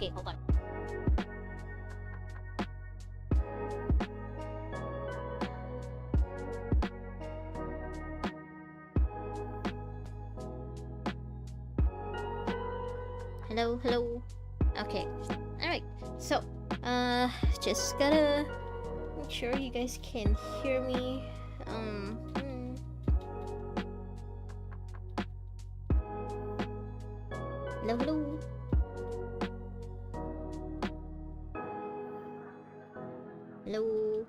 Okay, hold on. Hello, hello. Okay. Alright. So, just gotta make sure you guys can hear me. Hello, hello. Hello.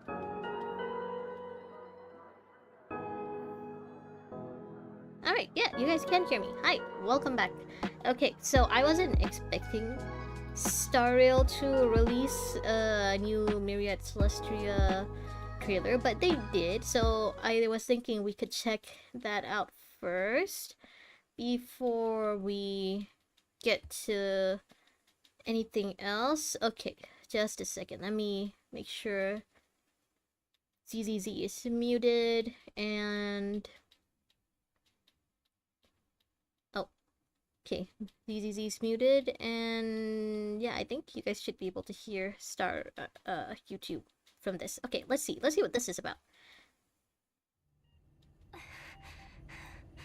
Alright, yeah, you guys can hear me. Hi, welcome back. Okay, so I wasn't expecting Star Rail to release a new Myriad Celestia trailer, but they did, so I was thinking we could check that out first before we get to anything else. Okay, just a second. Let me make sure ZZZ is muted and... Oh, okay. ZZZ is muted and yeah, I think you guys should be able to hear Star YouTube from this. Okay, let's see. Let's see what this is about.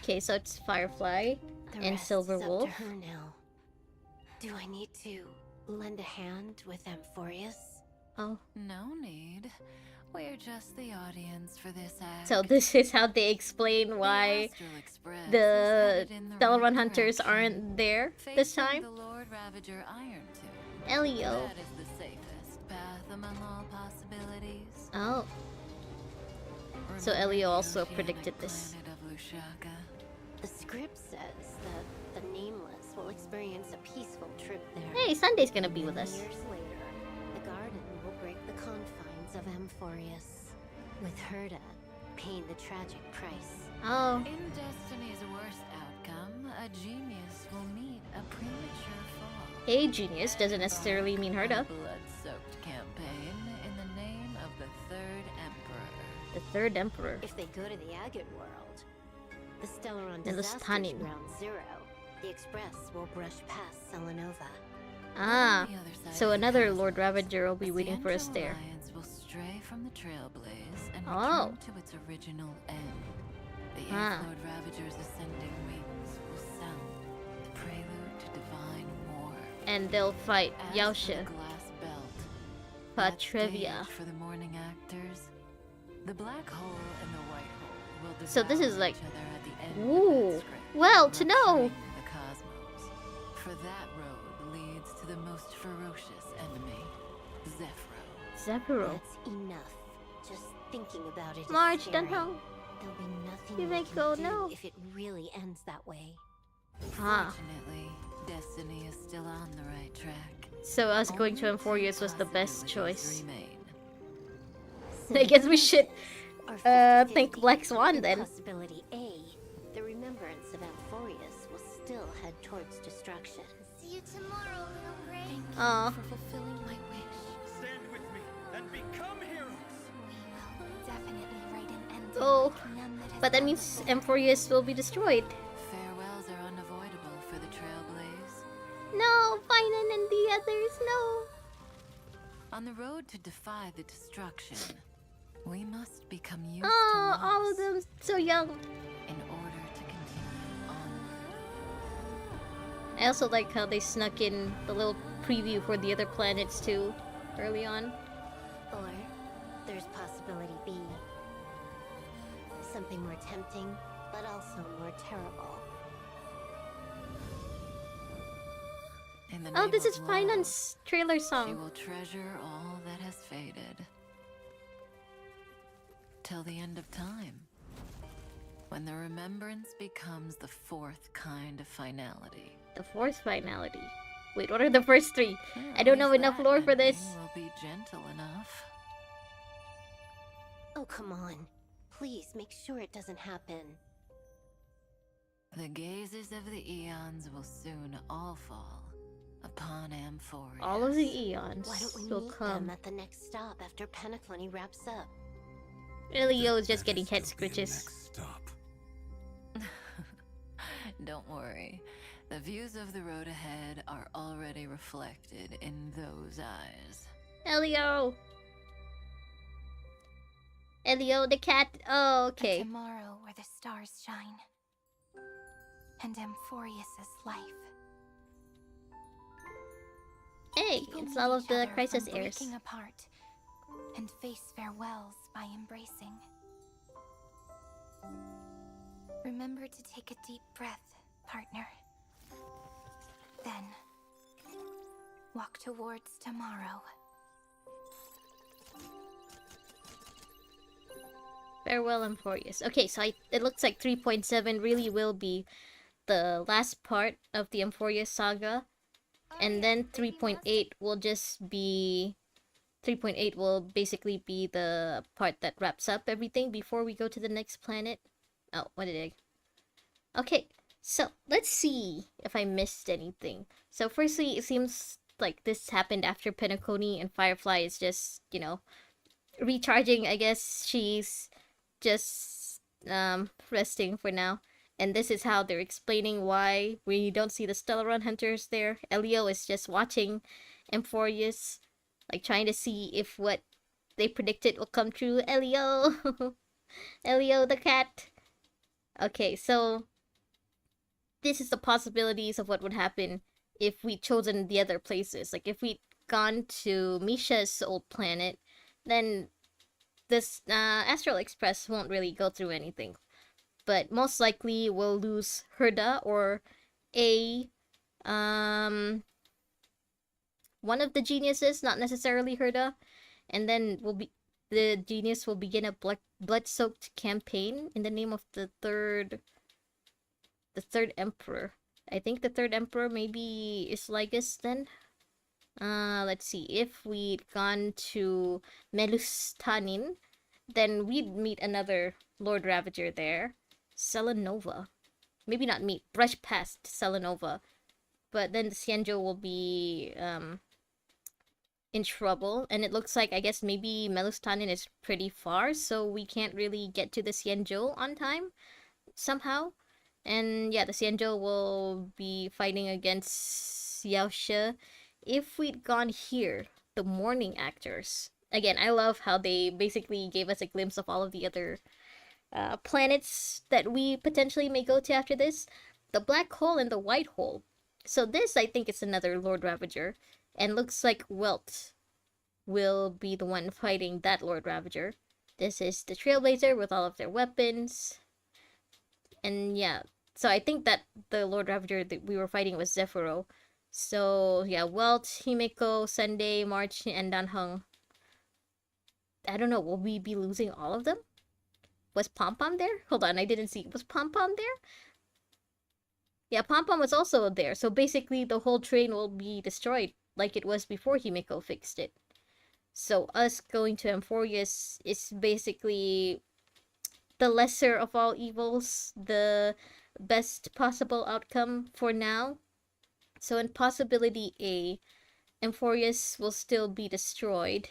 Okay, so it's Firefly and Silver Wolf. To her now. Do I need to lend a hand with Amphoreus? Oh. No need. We're just the audience for this act. So this is how they explain why the Stellar Hunters aren't there this time. The Lord Ravager Iron Tooth. Elio. That is the safest path among all possibilities. Oh. So Elio also predicted this. The script says that the Nameless will experience a peaceful trip there. Hey, Sunday's gonna be with us. Years later, the garden will break the confines of Amphoreus, with Herda paying the tragic price. Oh. In Destiny's worst outcome, a genius will meet a premature fall. A genius doesn't necessarily mean Herda. A blood-soaked campaign in the name of the Third Emperor. The Third Emperor. If they go to the Agate world, the Stellaron And the disasters Stunning. ground zero, the Express will brush past Selenova. Ah, On the other side so of the another chasm, Lord Ravager will be the waiting for us Angel there. Alliance will stray from the Trailblaze and Oh. return to its original end. The Eighth Ah. Lord Ravager's ascending wings will sound the prelude to divine war. And they'll fight As for Yaosha, the glass belt, that Patrevia. stage for the morning actors, the black hole and the white hole will So this is devour like- each other at the end Ooh, of that script, well to know. rupturing the cosmos. For that road leads to the most ferocious enemy, Zephyro. Zephyro. That's enough. Just thinking about it is Marge, scary. don't know. There'll be nothing You we make can go do no. if it really ends that way. Ah. Fortunately, Destiny is still on the right track. So us going to Only two Amphoreus was the best possibilities choice. remain. I guess we should Or think 50-50. Black Swan In then. Possibility A, the remembrance of Amphoreus will still head towards destruction. See you tomorrow, little Gray. Aw. For fulfilling my wish. Stand with me and become heroes. We will definitely write an ending Oh, like none that has but that ever means been. Amphoreus will be destroyed. Farewells are unavoidable for the Trailblaze. No, Finan and the others, no. On the road to defy the destruction, we must become used Oh, to loss all of them so young. in order to continue onward. I also like how they snuck in the little preview for the other planets too, early on. Or there's possibility B. Something more tempting, but also more terrible. In the Oh, name this of is love, Finan's trailer she song. will treasure all that has faded. Till the end of time. When the remembrance becomes the fourth kind of finality. The fourth finality. Wait, what are the first three? Well, I don't at know least enough that lore for ending this. Will be gentle enough. Oh, come on. Please make sure it doesn't happen. The gazes of the eons will soon all fall upon Amphoreus. All of the eons Why don't we will meet come. them at the next stop after Penaclony wraps up? Elio is just getting There'll head be a scritches. next stop. Don't worry. The views of the road ahead are already reflected in those eyes. Elio! Elio the cat. Oh, A okay. tomorrow where the stars shine. And Amphorius's life. Hey, People it's meet all of each the other crisis from heirs. breaking apart and face farewells by embracing. Remember to take a deep breath, partner. Then, walk towards tomorrow. Farewell, Amphorius. Okay, so it looks like 3.7 really will be the last part of the Amphorius saga. And then 3.8 will just be... 3.8 will basically be the part that wraps up everything before we go to the next planet. Oh, what did I... Okay, so let's see if I missed anything. So firstly, it seems like this happened after Penacony, and Firefly is just, you know, recharging. I guess she's just resting for now. And this is how they're explaining why we don't see the Stellaron hunters there. Elio is just watching Amphorius, like trying to see if what they predicted will come true. Elio! Elio the cat! Okay, so this is the possibilities of what would happen if we'd chosen the other places. Like if we'd gone to Misha's old planet, then this Astral Express won't really go through anything. But most likely we'll lose Herda or a one of the geniuses, not necessarily Herda, and then the genius will begin a blood-soaked campaign in the name of the third emperor. I think the third emperor maybe is Lygus then. Let's see. If we'd gone to Melustanin, then we'd meet another Lord Ravager there. Selenova. Maybe not meet, brush past Selenova. But then the Xianzhou will be in trouble. And it looks like, I guess, maybe Melustanin is pretty far, so we can't really get to the Xianzhou on time somehow. And yeah, the Xianzhou will be fighting against Yaoshe. If we'd gone here, the morning actors. Again, I love how they basically gave us a glimpse of all of the other planets that we potentially may go to after this. The black hole and the white hole. So this, I think, is another Lord Ravager. And looks like Welt will be the one fighting that Lord Ravager. This is the Trailblazer with all of their weapons. And yeah, so I think that the Lord Ravager that we were fighting was Zephyro. So yeah, Welt, Himeko, Sunday, March, and Danheng. I don't know, will we be losing all of them? Was Pom-Pom there? Hold on, I didn't see. Was Pom-Pom there? Yeah, Pom-Pom was also there. So basically, the whole train will be destroyed like it was before Himeko fixed it. So us going to Amphorius is basically the lesser of all evils, the best possible outcome for now. So in possibility A, Amphorius will still be destroyed.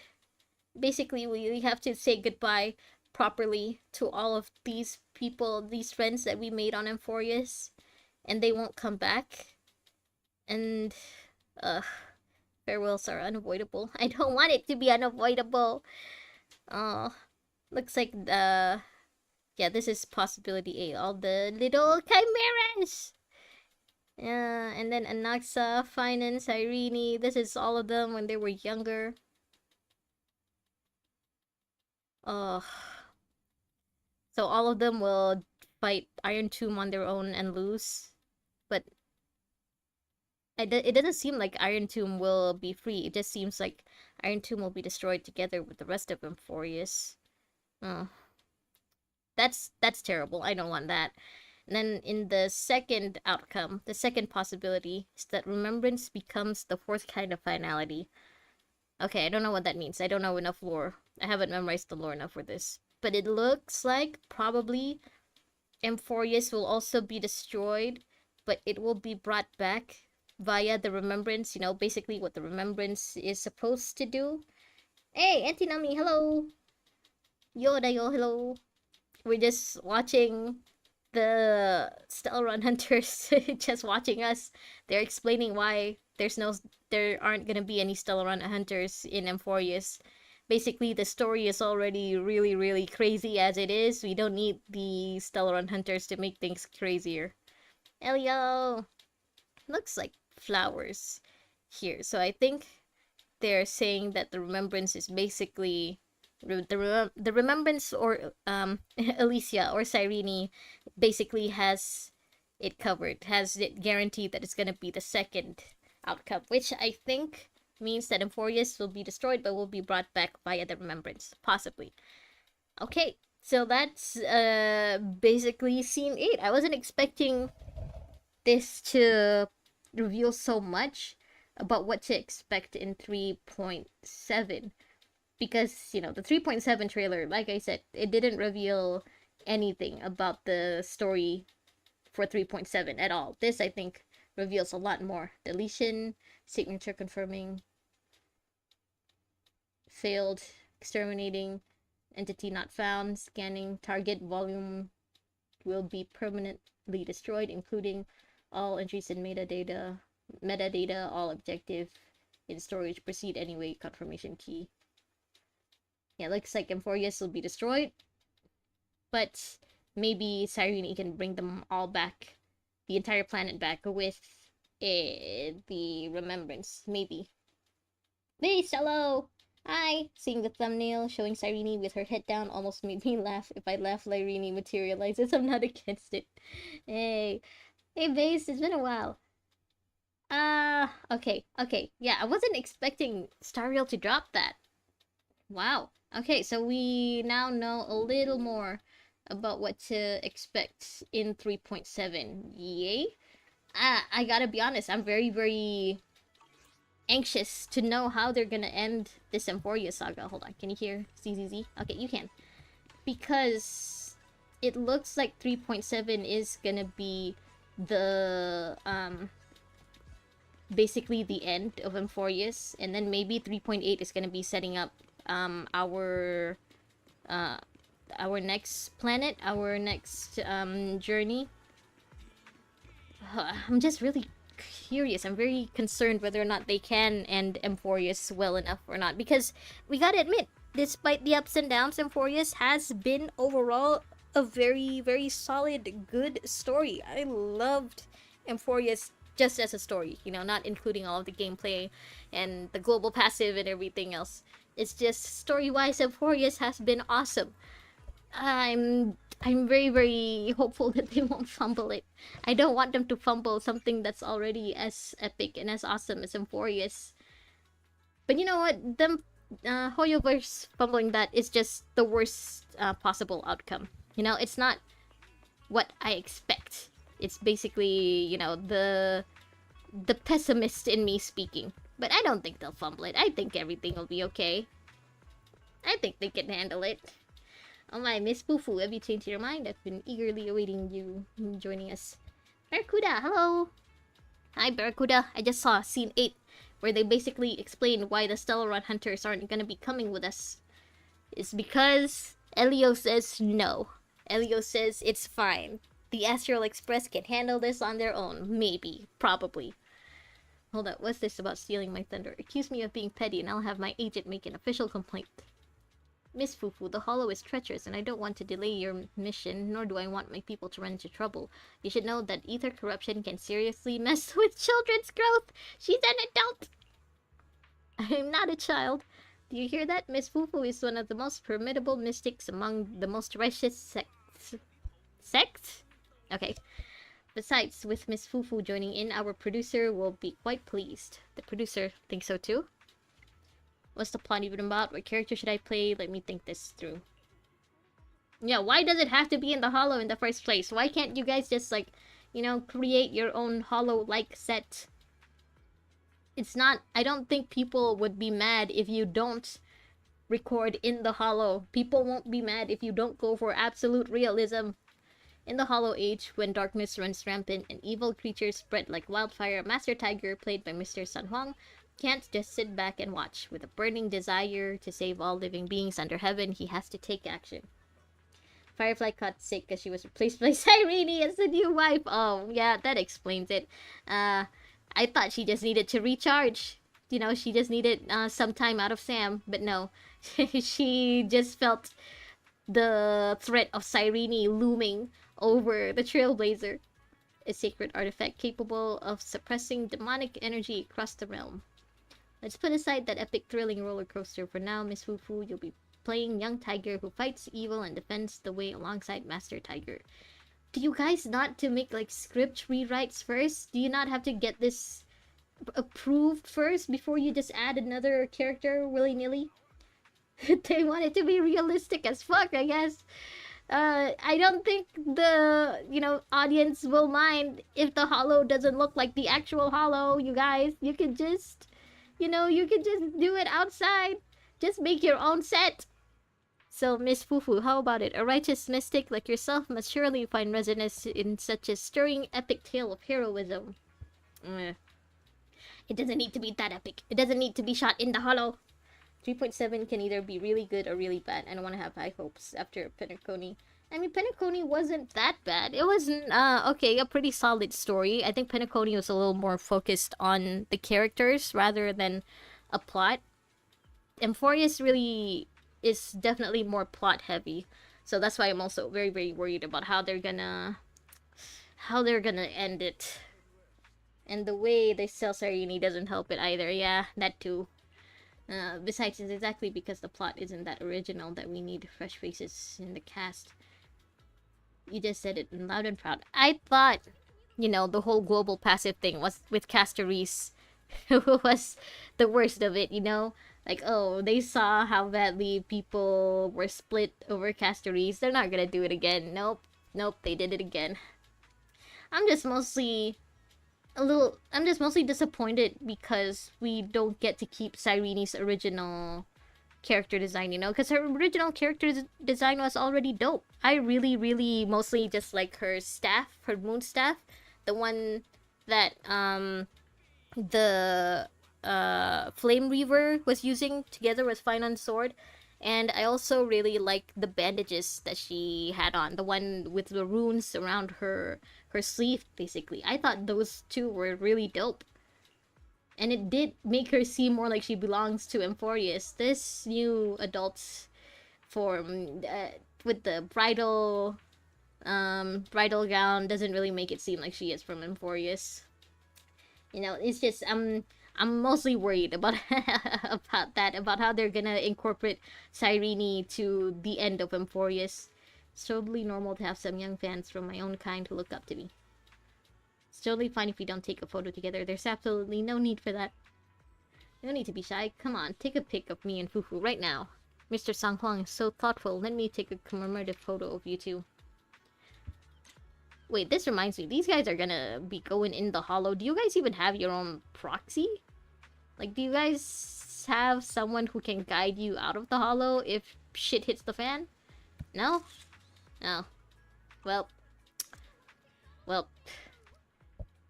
Basically, we have to say goodbye properly to all of these people, these friends that we made on Amphorius, and they won't come back. And farewells are unavoidable. I don't want it to be unavoidable. Looks like yeah, this is possibility A. All the little chimeras. And then Anaxa, Finance, Irene. This is all of them when they were younger. So all of them will fight Iron Tomb on their own and lose. But it doesn't seem like Iron Tomb will be free. It just seems like Iron Tomb will be destroyed together with the rest of Amphorius. Oh. That's terrible. I don't want that. And then in the second outcome, the second possibility is that Remembrance becomes the fourth kind of finality. Okay, I don't know what that means. I don't know enough lore. I haven't memorized the lore enough for this. But it looks like probably Amphorius will also be destroyed, but it will be brought back via the Remembrance, you know, basically what the Remembrance is supposed to do. Hey, Antinami, hello! Yoda, yo, hello! We're just watching the Stellaron hunters just watching us, they're explaining why there aren't gonna be any Stellaron hunters in Amphorius. Basically, the story is already really, really crazy as it is. We don't need the Stellaron hunters to make things crazier. Elio! Looks like flowers here. So I think they're saying that the remembrance is basically the remembrance, or Alicia or Cyrene basically has it covered, has it guaranteed that it's gonna be the second outcome, which I think means that Amphorius will be destroyed but will be brought back via the remembrance, possibly. Okay, so that's basically scene 8. I wasn't expecting this to reveal so much about what to expect in 3.7, because the 3.7 trailer, like I said, it didn't reveal anything about the story for 3.7 at all. This, I think, reveals a lot more. Deletion, signature confirming, failed, exterminating, entity not found, scanning, target volume will be permanently destroyed, including all entries in metadata, all objective in storage, proceed anyway, confirmation key. Yeah, looks like Amphorius will be destroyed, but maybe Cyrene can bring them all back, the entire planet back, with the remembrance, maybe. Miss, hello! Hi! Seeing the thumbnail showing Cyrene with her head down almost made me laugh. If I laugh, Cyrene materializes. I'm not against it. Hey. Hey, Base, it's been a while. Okay. Yeah, I wasn't expecting Stariel to drop that. Wow. Okay, so we now know a little more about what to expect in 3.7. Yay? I gotta be honest, I'm very, very anxious to know how they're gonna end this Emphoria saga. Hold on, can you hear ZZZ? Okay, you can. Because it looks like 3.7 is gonna be the, basically the end of Amphorius, and then maybe 3.8 is gonna be setting up our next planet, our next journey. I'm just really curious. I'm very concerned whether or not they can end Amphorius well enough or not, because we gotta admit, despite the ups and downs, Amphorius has been overall a very, very solid, good story. I loved Amphorius just as a story, not including all of the gameplay and the global passive and everything else. It's just story-wise, Amphorius has been awesome. I'm very, very hopeful that they won't fumble it. I don't want them to fumble something that's already as epic and as awesome as Amphorius. But you know what? Them Hoyoverse fumbling that is just the worst possible outcome. It's not what I expect. It's basically, the pessimist in me speaking. But I don't think they'll fumble it. I think everything will be okay. I think they can handle it. Oh my, Miss Fufu, have you changed your mind? I've been eagerly awaiting you joining us. Barracuda, hello! Hi, Barracuda. I just saw scene 8, where they basically explain why the Stellaron Hunters aren't gonna be coming with us. It's because Elio says no. Elio says it's fine. The Astral Express can handle this on their own. Maybe. Probably. Hold up, what's this about stealing my thunder? Accuse me of being petty and I'll have my agent make an official complaint. Miss Fufu, the Hollow is treacherous and I don't want to delay your mission, nor do I want my people to run into trouble. You should know that ether corruption can seriously mess with children's growth. She's an adult. I'm not a child. Do you hear that? Miss Fufu is one of the most formidable mystics among the most righteous sects. Sects? Okay. Besides, with Miss Fufu joining in, our producer will be quite pleased. The producer thinks so too? What's the plot even about? What character should I play? Let me think this through. Yeah, why does it have to be in the Hollow in the first place? Why can't you guys just, create your own Hollow-like set? It's not... I don't think people would be mad if you don't record in the Hollow. People won't be mad if you don't go for absolute realism. In the Hollow Age, when darkness runs rampant and evil creatures spread like wildfire, Master Tiger, played by Mr. Sun Huang, can't just sit back and watch. With a burning desire to save all living beings under heaven, he has to take action. Firefly caught sick because she was replaced by Cyrene as the new wife. Oh, yeah, that explains it. I thought she just needed to recharge. You know, she just needed some time out of Sam, but no. She just felt the threat of Cyrene looming over the Trailblazer, a sacred artifact capable of suppressing demonic energy across the realm. Let's put aside that epic thrilling roller coaster for now, Miss Fufu. You'll be playing young Tiger who fights evil and defends the way alongside Master Tiger. Do you guys not to make like script rewrites first? Do you not have to get this approved first before you just add another character willy-nilly? They want it to be realistic as fuck, I guess. I don't think the, audience will mind if the hollow doesn't look like the actual hollow, you guys. You can just, you can just do it outside. Just make your own set. So, Miss Fufu, how about it? A righteous mystic like yourself must surely find resonance in such a stirring epic tale of heroism. It doesn't need to be that epic. It doesn't need to be shot in the hollow. 3.7 can either be really good or really bad. I don't want to have high hopes after Penacony. I mean, Penacony wasn't that bad. It wasn't, okay, a pretty solid story. I think Penacony was a little more focused on the characters rather than a plot. Emphorius really is definitely more plot heavy. So that's why I'm also very, very worried about how they're gonna end it. And the way they sell Cyrene doesn't help it either. Yeah, that too. Besides, it's exactly because the plot isn't that original that we need fresh faces in the cast. You just said it loud and proud. I thought, the whole global passive thing was with Castoris was the worst of it, Like, oh, they saw how badly people were split over Castoris. They're not gonna do it again. Nope, they did it again. I'm just mostly disappointed because we don't get to keep Cyrene's original character design, because her original character design was already dope. I really, really mostly just like her staff, her moon staff, the one that the Flame Reaver was using together with Finon's sword. And I also really like the bandages that she had on, the one with the runes around her sleeve, basically. I thought those two were really dope. And it did make her seem more like she belongs to Emphorius. This new adult's form, with the bridal gown, doesn't really make it seem like she is from Emphorius. It's just, I'm mostly worried about about how they're gonna incorporate Cyrene to the end of Emphorius. It's totally normal to have some young fans from my own kind who look up to me. It's totally fine if we don't take a photo together. There's absolutely no need for that. No need to be shy. Come on, take a pic of me and Fufu right now. Mr. Sanghuang is so thoughtful. Let me take a commemorative photo of you two. Wait, this reminds me. These guys are gonna be going in the hollow. Do you guys even have your own proxy? Like, do you guys have someone who can guide you out of the hollow if shit hits the fan? No? No. Well,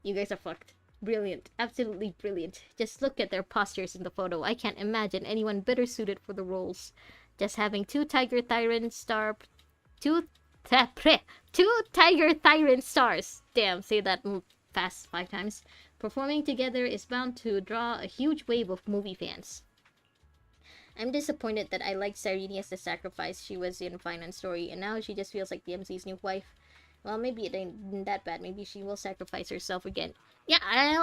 you guys are fucked. Brilliant. Absolutely brilliant. Just look at their postures in the photo. I can't imagine anyone better suited for the roles. Just having two Tiger Tyrant stars. Damn, say that fast 5 times. Performing together is bound to draw a huge wave of movie fans. I'm disappointed that I liked Cyrene as the sacrifice she was in Finance Story, and now she just feels like the MC's new wife. Well, maybe it ain't that bad. Maybe she will sacrifice herself again. Yeah,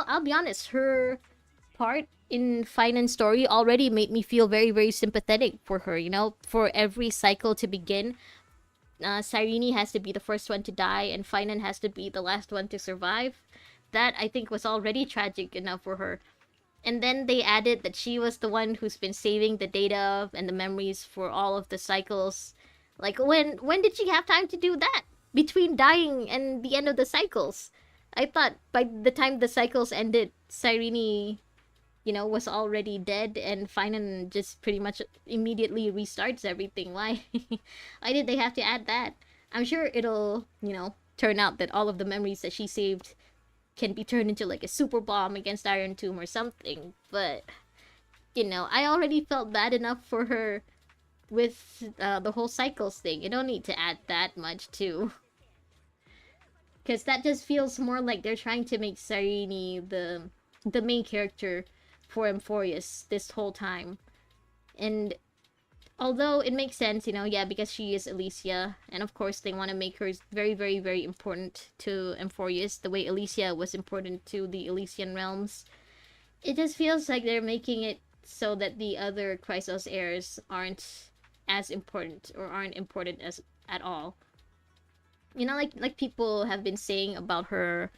I'll be honest. Her part in Finance Story already made me feel very, very sympathetic for her, For every cycle to begin, Cyrene has to be the first one to die, and Finan has to be the last one to survive. That, I think, was already tragic enough for her. And then they added that she was the one who's been saving the data and the memories for all of the cycles. Like, when did she have time to do that? Between dying and the end of the cycles. I thought by the time the cycles ended, Cyrene, was already dead, and Finan just pretty much immediately restarts everything. Why? Why did they have to add that? I'm sure it'll, turn out that all of the memories that she saved can be turned into like a super bomb against Iron Tomb or something. But, I already felt bad enough for her the whole cycles thing. You don't need to add that much too. Because that just feels more like they're trying to make Sarini the main character for Emphorius this whole time. And although it makes sense, you know, yeah, because she is Alicia, and of course they want to make her very, very, very important to Emphorius, the way Alicia was important to the Elysian realms. It just feels like they're making it so that the other Chrysos heirs aren't as important, or aren't important as at all. You know, like people have been saying about her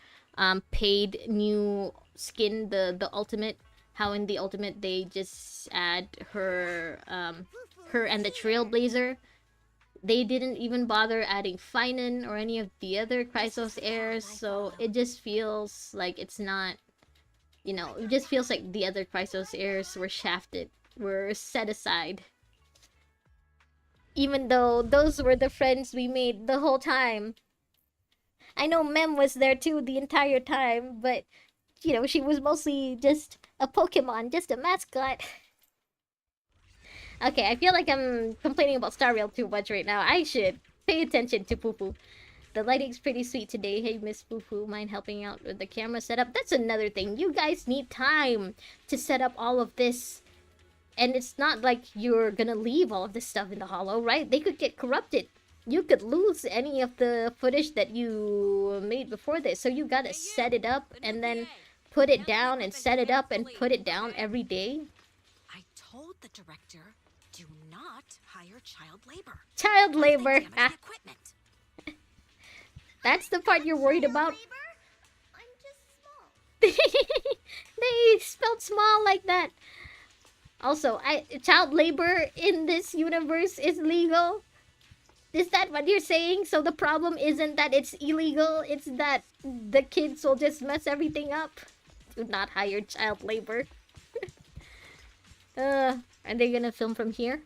paid new skin, the ultimate. How in the ultimate they just add her her and the Trailblazer. They didn't even bother adding Finan or any of the other Chrysos heirs, so it just feels like it's not, you know, it just feels like the other Chrysos heirs were shafted, were set aside. Even though those were the friends we made the whole time. I know Mem was there too the entire time, but, you know, she was mostly just a Pokemon, just a mascot. Okay, I feel like I'm complaining about Star Rail too much right now. I should pay attention to Fufu. The lighting's pretty sweet today. Hey, Miss Fufu, mind helping out with the camera setup? That's another thing. You guys need time to set up all of this. And it's not like you're gonna leave all of this stuff in the hollow, right? They could get corrupted. You could lose any of the footage that you made before this. So you gotta set it up and then put it down and set it up and put it down every day. I told the director, do not hire child labor. Child labor. Damage the equipment. That's the part you're worried about. I'm just small. They spelled small like that. Also, child labor in this universe is legal. Is that what you're saying? So the problem isn't that it's illegal, it's that the kids will just mess everything up. Do not hire child labor. Are they gonna film from here?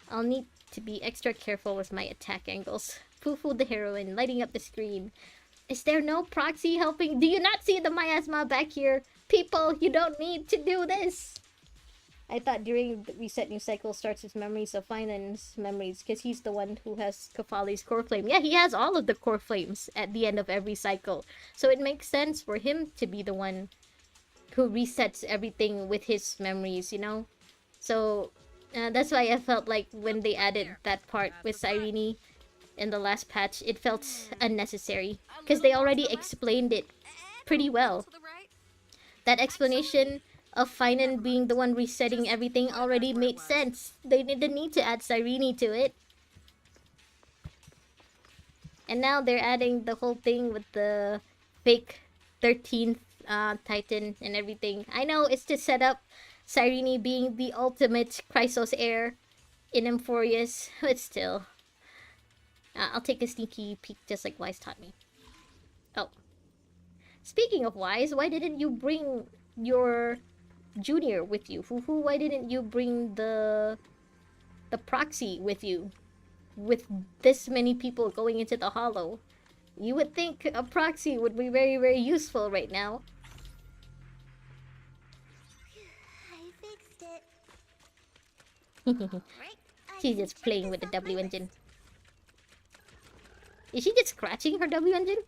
I'll need to be extra careful with my attack angles. Fufu the heroine, lighting up the screen. Is there no proxy helping? Do you not see the miasma back here? People, you don't need to do this! I thought during the reset new cycle starts his memories of Finan's memories, because he's the one who has Kefali's core flame. Yeah, he has all of the core flames at the end of every cycle. So it makes sense for him to be the one who resets everything with his memories, you know? So that's why I felt like when they added that part with Cyrene in the last patch, it felt unnecessary. Because they already explained it pretty well. That explanation of Finan being the one resetting everything already made sense. They didn't need to add Cyrene to it. And now they're adding the whole thing with the fake 13th Titan and everything. I know it's to set up Cyrene being the ultimate Chrysos heir in Emphorius, but still. I'll take a sneaky peek just like Wise taught me. Oh. Speaking of Wise, why didn't you bring your junior with you? Fufu, why didn't you bring the proxy with you? With this many people going into the hollow. You would think a proxy would be very, very useful right now. I fixed it. She's just playing with the W engine. Is she just scratching her W engine?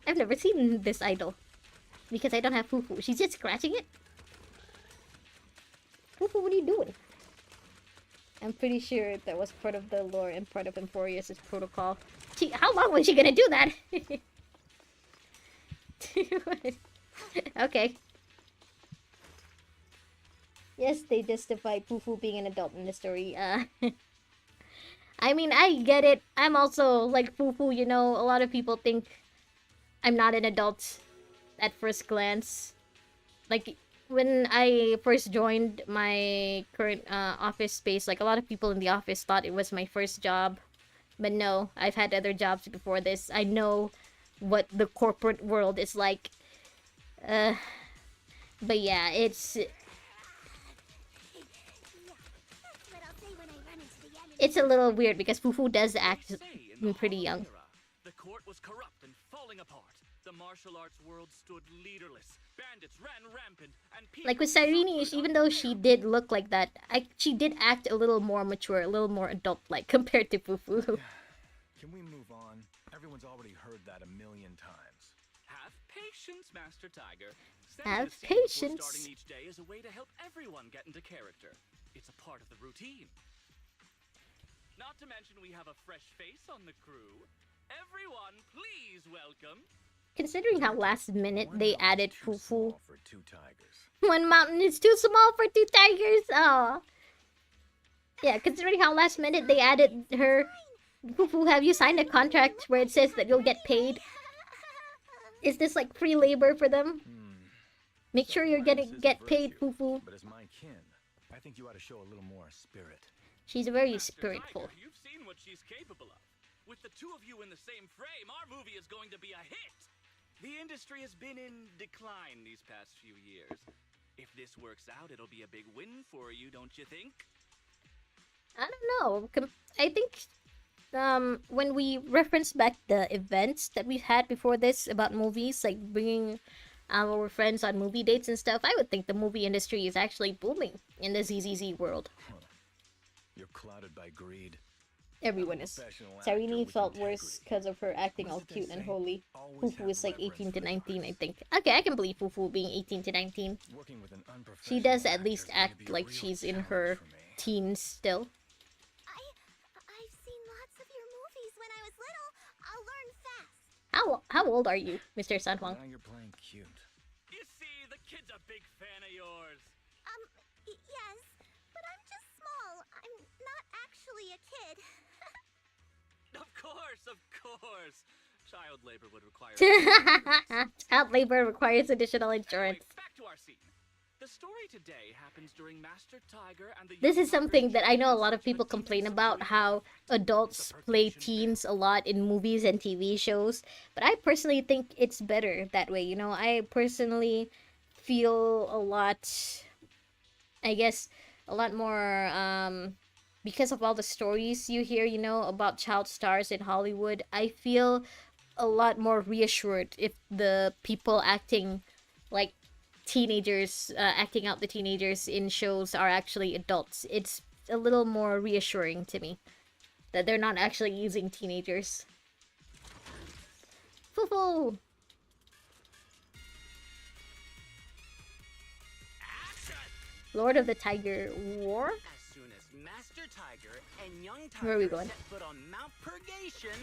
I've never seen this idol. Because I don't have Fufu. She's just scratching it? Fufu, what are you doing? I'm pretty sure that was part of the lore and part of Emphorius' protocol. How long was she gonna do that? Okay. Yes, they justified Fufu being an adult in the story. I mean, I get it. I'm also like Fufu, you know. A lot of people think I'm not an adult at first glance. Like, when I first joined my current office space, like, a lot of people in the office thought it was my first job. But no, I've had other jobs before this. I know what the corporate world is like. But yeah, it's a little weird because Fufu does act pretty young. The court was corrupt and falling apart. the martial arts world stood leaderless. Bandits ran rampant, and Like with people Cyrene, suffered even though she unbearably. did look like that, she did act a little more mature, a little more adult-like compared to Fufu. Can we move on? Everyone's already heard that a million times. Have patience, Master Tiger. Have Setting the scene before patience. starting each day is a way to help everyone get into character. It's a part of the routine. Not to mention we have a fresh face on the crew. Everyone, please welcome. Considering how last minute they One added mountain's too Fufu. small for two tigers. One mountain is too small for two tigers. Oh. Yeah, considering how last minute they added her. Fufu, have you signed a contract where it says that you'll get paid? Is this like free labor for them? Make sure you're Violence is a get paid, virtue, Fufu. But as my kin, I think you ought to show a little more spirit. She's very Master spiritful. Tiger, you've seen what she's capable of. With the two of you in the same frame, our movie is going to be a hit. The industry has been in decline these past few years. If this works out, it'll be a big win for you, don't you think? I don't know. I think when we reference back the events that we've had before this about movies, like bringing our friends on movie dates and stuff, I would think the movie industry is actually booming in the ZZZ world. You're clouded by greed. Everyone is. Professional actor Cyrene with felt worse integrity. because of her acting What all is it they cute and say? holy. Always Fufu have is like reverence 18 to for the 19, I artist. think. Okay, I can believe Fufu being 18 to 19. Working with an She unprofessional does at actor least is gonna be act a like real she's in challenge her for me. teens still. I've seen lots of your movies when I was little. I'll learn fast. How old are you, Mr. San Huang? Now you're playing cute. You see, the kid's a big fan of yours. Yes, but I'm just small. I'm not actually a kid. Of course. Child labor would require. Child labor requires additional Anyway, insurance. back to our scene. The story today happens during Master Tiger and the. This young is something mother's that I know a journey lot of in people search of complain demon about, how adults play teens a lot in movies and TV shows. But I personally think it's better that way. You know, I personally feel a lot, I guess, a lot more, because of all the stories you hear, you know, about child stars in Hollywood. I feel a lot more reassured if the people acting like teenagers, acting out the teenagers in shows are actually adults. It's a little more reassuring to me that they're not actually using teenagers. Fufu! Lord of the Tiger War? As soon as Master Tiger and young Tiger Where are we going? set foot on Mount Purgation,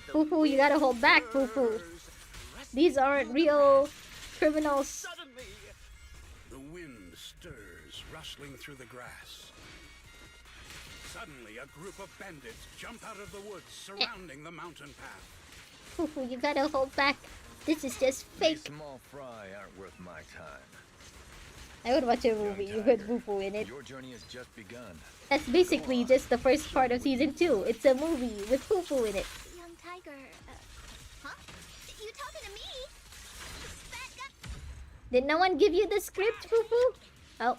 the Fufu, you gotta hold back, Fufu. Wizards These aren't real criminals. suddenly The wind stirs, rustling through the grass. Suddenly, a group of bandits jump out of the woods surrounding the mountain path. Fufu, you gotta hold back. This is just These fake. small fry aren't worth my time. I would watch a Young movie with Tiger, Fufu in it. Your journey has just begun. That's basically just the first part of season 2. It's a movie with Fufu in it. Young Tiger, huh? You talking to me? Fat guy. Did no one give you the script, Fufu? Oh.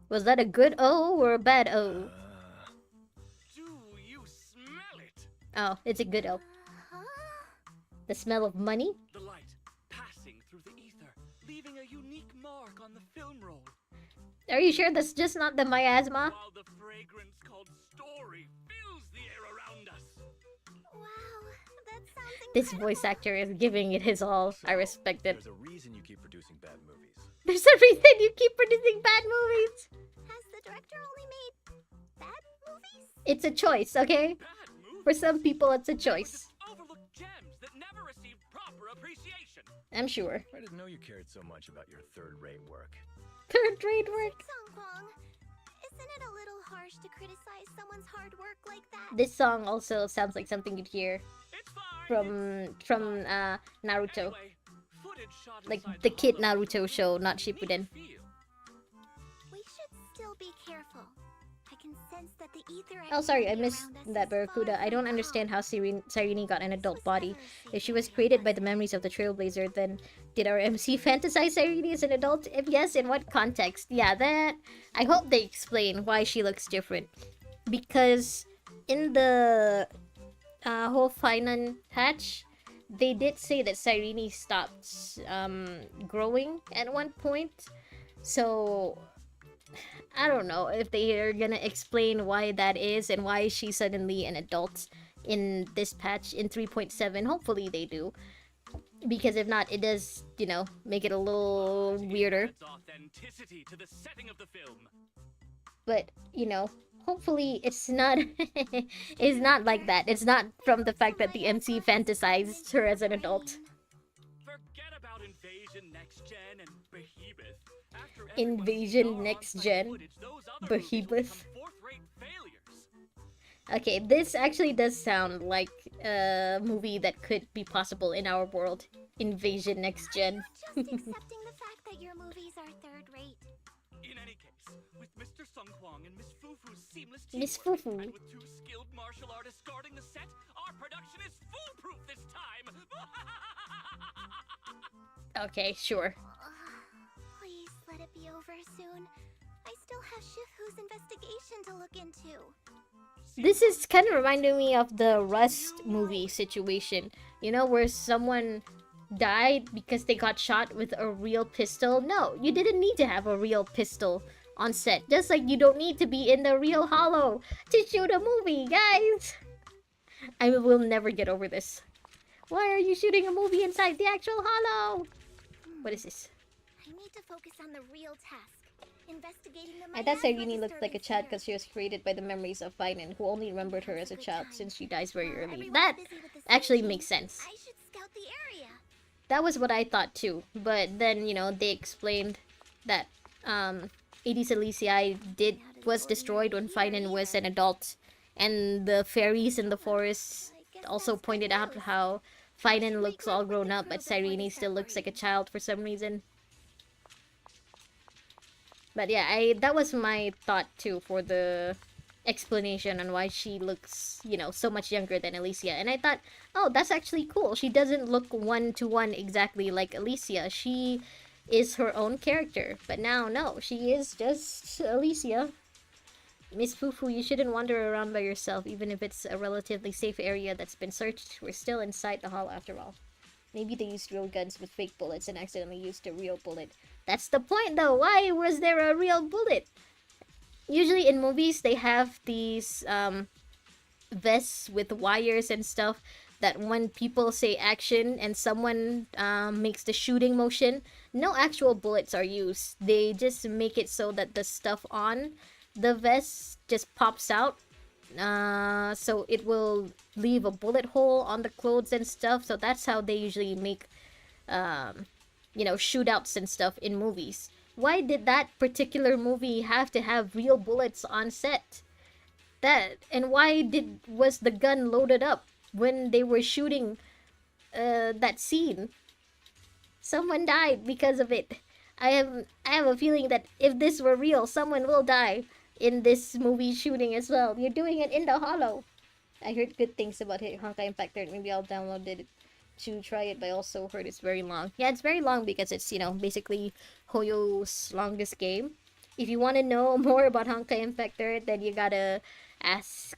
Was that a good O or a bad O? Do you smell it? Oh, it's a good O. Huh? The smell of money? The light passing through the ether, leaving a unique mark on the film roll. Are you sure that's just not the miasma? While the fragrance called story fills the air around us. Wow, that sounds This incredible. voice actor is giving it his all. I respect it. There's a reason you keep producing bad movies. There's a reason you keep producing bad movies. Has the director only made bad movies? It's a choice, okay? Bad movie. For some people, it's a They were choice. just overlooked gems that never received proper appreciation. I'm sure. I didn't know you cared so much about your third-rate work. Third-rate work. Songkwang, isn't it a little harsh to criticize someone's hard work like that? This song also sounds like something you'd hear It's fine. from Naruto. Anyway, footage shot Like inside the Kid hollow Naruto show, not has a unique Shippuden. feel. We should still be careful. I can sense that the ether Oh, sorry, I activity missed around us that is far Barracuda. I from don't calm. understand how Cyrene got an adult Was body. never If she safe was in created your by the memories of the Trailblazer, then did our MC fantasize Cyrene as an adult? If yes, in what context? Yeah, that... I hope they explain why she looks different. because in the whole Finan patch, they did say that Cyrene stopped growing at one point. So I don't know if they are gonna explain why that is and why she's suddenly an adult in this patch in 3.7. Hopefully they do. Because if not, it does, you know, make it a little weirder. Authenticity to the setting of the film. But, you know, hopefully it's not it's not like that. It's not from the fact that the MC fantasized her as an adult. Forget about Invasion Next Gen and Behemoth. After Invasion Next Gen, Behemoth. Okay, this actually does sound like a movie that could be possible in our world. Invasion Next Gen. Just accepting the fact that your movies are third rate. In any case, with Mr. Sung Kwang and Miss Fufu's seamless Miss teamwork, Fufu. and with 2 skilled martial artists guarding the set, our production is foolproof this time. Okay, sure. Please let it be over soon. I still have Shifu's investigation to look into. This is kind of reminding me of the Rust movie situation. You know, where someone died because they got shot with a real pistol. No, you didn't need to have a real pistol on set. Just like you don't need to be in the real hollow to shoot a movie, guys. I will never get over this. Why are you shooting a movie inside the actual hollow? What is this? I need to focus on the real task. Investigating the I thought Cyrene looked like a child because she was created by the memories of Finan, who only remembered her as a child since she dies very early. That actually makes sense. I should scout the area. That was what I thought too. But then, you know, they explained that Aedes Elysiae was destroyed when Finan was an adult. And the fairies in the forest also pointed out how Finan looks all grown up, but Cyrene still looks like a child for some reason. But yeah, that was my thought too for the explanation on why she looks, you know, so much younger than Alicia. And I thought, oh, that's actually cool. She doesn't look one-to-one exactly like Alicia. She is her own character. But now, no, she is just Alicia. Miss Fufu, you shouldn't wander around by yourself, even if it's a relatively safe area that's been searched. We're still inside the hall after all. Maybe they used real guns with fake bullets and accidentally used a real bullet. That's the point though, why was there a real bullet? Usually in movies, they have these vests with wires and stuff that when people say action and someone makes the shooting motion, no actual bullets are used. They just make it so that the stuff on the vest just pops out. So it will leave a bullet hole on the clothes and stuff. So that's how they usually make, you know, shootouts and stuff in movies. Why did that particular movie have to have real bullets on set? And why was the gun loaded up when they were shooting that scene? Someone died because of it. I have a feeling that if this were real, someone will die in this movie shooting as well. You're doing it in the hollow. I heard good things about Honkai Impact 3. Maybe I'll download it to try it, but I also heard it's very long. Yeah, it's very long because it's, you know, basically Hoyo's longest game. If you want to know more about Honkai Impact 3, then you gotta ask,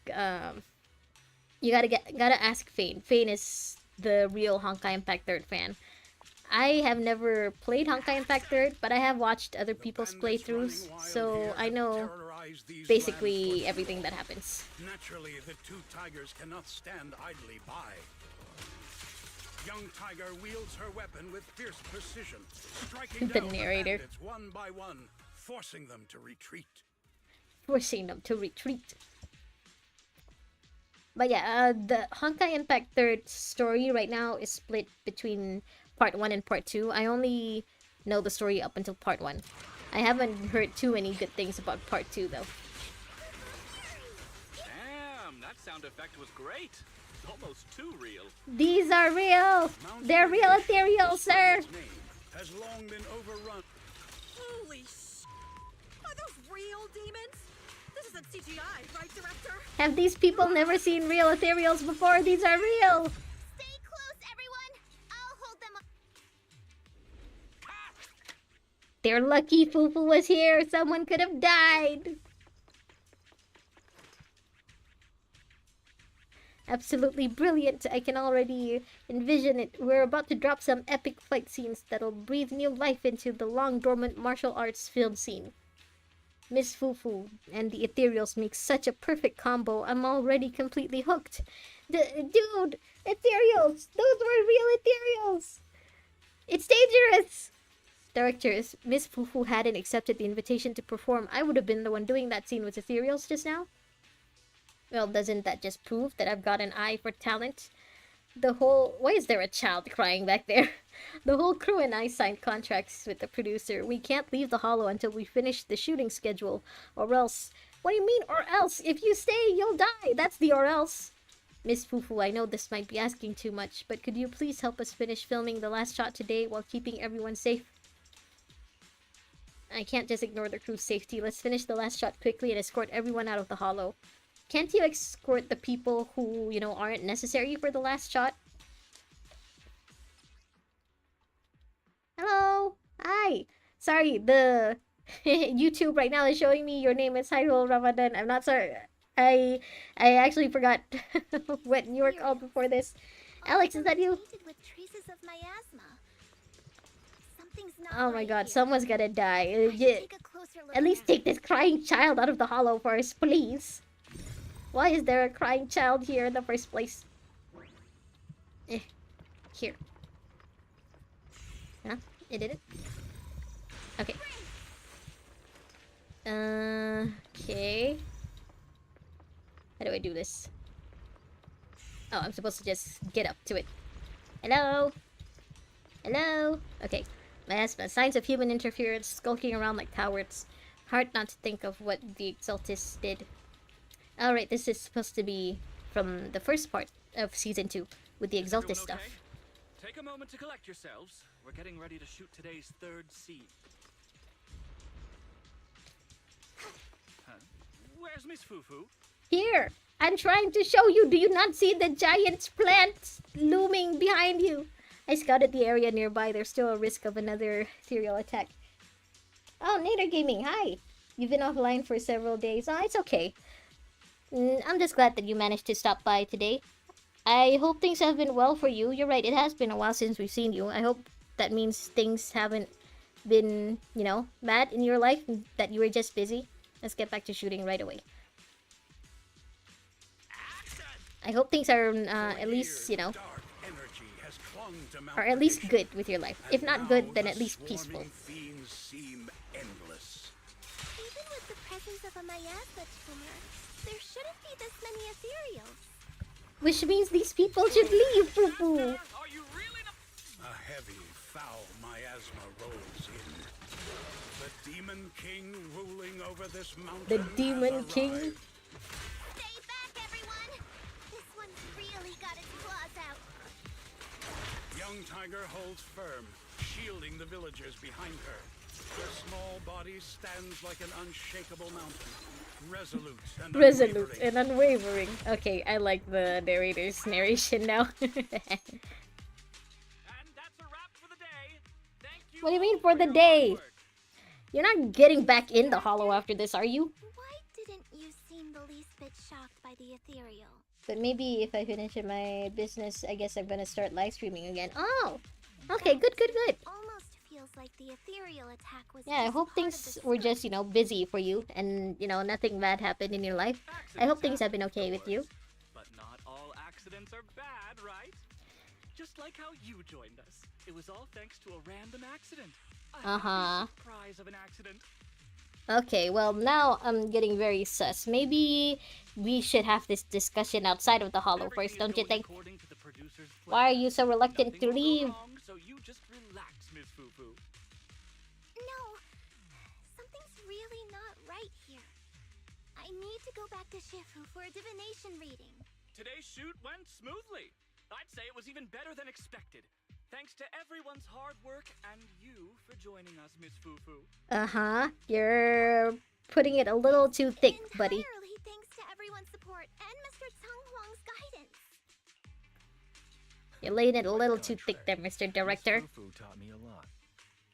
you gotta ask Fane. Fane is the real Honkai Impact 3 fan. I have never played Honkai Impact 3, but I have watched other people's playthroughs, so I know basically everything that happens. Naturally, the 2 tigers cannot stand idly by. Young Tiger wields her weapon with fierce precision, striking The down narrator. the bandits one by one, forcing them to retreat. But yeah, the Honkai Impact 3 story right now is split between Part 1 and Part 2. I only know the story up until Part 1. I haven't heard too many good things about Part 2 though. Damn, that sound effect was great. Almost too real. These are real! They're real ethereal, sir! Its name has long been overrun. Holy sh! Are those real demons? This isn't CGI, right, director? Have these people never seen real ethereals before? These are real! Stay close, everyone. I'll hold them up. They're lucky Fufu was here. Someone could have died. Absolutely brilliant. I can already envision it. We're about to drop some epic fight scenes that'll breathe new life into the long dormant martial arts film scene. Miss Fufu and the Ethereals make such a perfect combo. I'm already completely hooked. Dude, Ethereals! Those were real Ethereals! It's dangerous! Directors, Miss Fufu hadn't accepted the invitation to perform. I would have been the one doing that scene with Ethereals just now. Well, doesn't that just prove that I've got an eye for talent? Why is there a child crying back there? The whole crew and I signed contracts with the producer. We can't leave the Hollow until we finish the shooting schedule, or else... What do you mean, or else? If you stay, you'll die! That's the or else! Miss Fufu, I know this might be asking too much, but could you please help us finish filming the last shot today while keeping everyone safe? I can't just ignore the crew's safety. Let's finish the last shot quickly and escort everyone out of the Hollow. Can't you escort the people who, aren't necessary for the last shot? Hello? Hi! Sorry, the YouTube right now is showing me your name is Hyrule Ramadan. I'm not sorry. I actually forgot what you were called before this. Alex, is that you? With traces of miasma. Something's not Oh my right god, here. someone's gonna die. I should take a closer look At least around. take this crying child out of the Hollow first, please. Why is there a crying child here in the first place? Here. Huh? It did it? Okay. Okay. How do I do this? Oh, I'm supposed to just get up to it. Hello? Hello? Okay. Miasma, signs of human interference, skulking around like cowards. Hard not to think of what the Exaltists did. Alright, this is supposed to be from the first part of Season 2, with the Exaltist Everyone stuff. okay? Take a moment to collect yourselves. We're getting ready to shoot today's third scene. Huh? Where's Miss Fufu? Here! I'm trying to show you! Do you not see the giant plants looming behind you? I scouted the area nearby. There's still a risk of another ethereal attack. Oh, Nader Gaming, hi! You've been offline for several days. Oh, it's okay. I'm just glad that you managed to stop by today. I hope things have been well for you. You're right, it has been a while since we've seen you. I hope that means things haven't been, bad in your life, that you were just busy. Let's get back to shooting right away. I hope things are, at least, Dark energy has clung to Mount or at least Perdition, good with your life. and If not now good, then the at least swarming peaceful. fiends seem endless. Even with the presence of a miasma tumor, there shouldn't be this many ethereals. Which means these people should leave, Fufu. Are you really not? A heavy, foul miasma rolls in. The Demon King ruling over this mountain The has Demon King? arrived. Stay back, everyone! This one's really got its claws out. Young Tiger holds firm, shielding the villagers behind her. Her small body stands like an unshakable mountain, resolute and Resolute unwavering. and unwavering. Okay, I like the narrator's narration now. And that's a wrap for the day. Thank you. What do you mean all for the your day? hard work. You're not getting back in the Hollow after this, are you? Why didn't you seem the least bit shocked by the ethereal? But maybe if I finish my business, I guess I'm gonna start live streaming again. Oh! Okay, good. Almost feels like the ethereal attack was Yeah, I just hope part of things the were script. just, busy for you and, nothing bad happened in your life. I hope things have been okay with you. But not all accidents are bad, right? Just like how you joined us. It was all thanks to a random accident. A happy surprise of an accident. Okay, well, now I'm getting very sus. Maybe we should have this discussion outside of the Hollow first, Everything is don't you going think? according to the producer's Why are plan. you so reluctant Nothing to will go leave? wrong, so you just relax, Miss Fufu. No, something's really not right here. I need to go back to Shifu for a divination reading. Today's shoot went smoothly. I'd say it was even better than expected. Thanks to everyone's hard work and you for joining us, Miss Fufu. You're putting it a little too thick, buddy. Entirely thanks to everyone's support and Mr. Tsang Huang's guidance. You're laying it a little too thick there, Mr. Director. Fufu taught me a lot.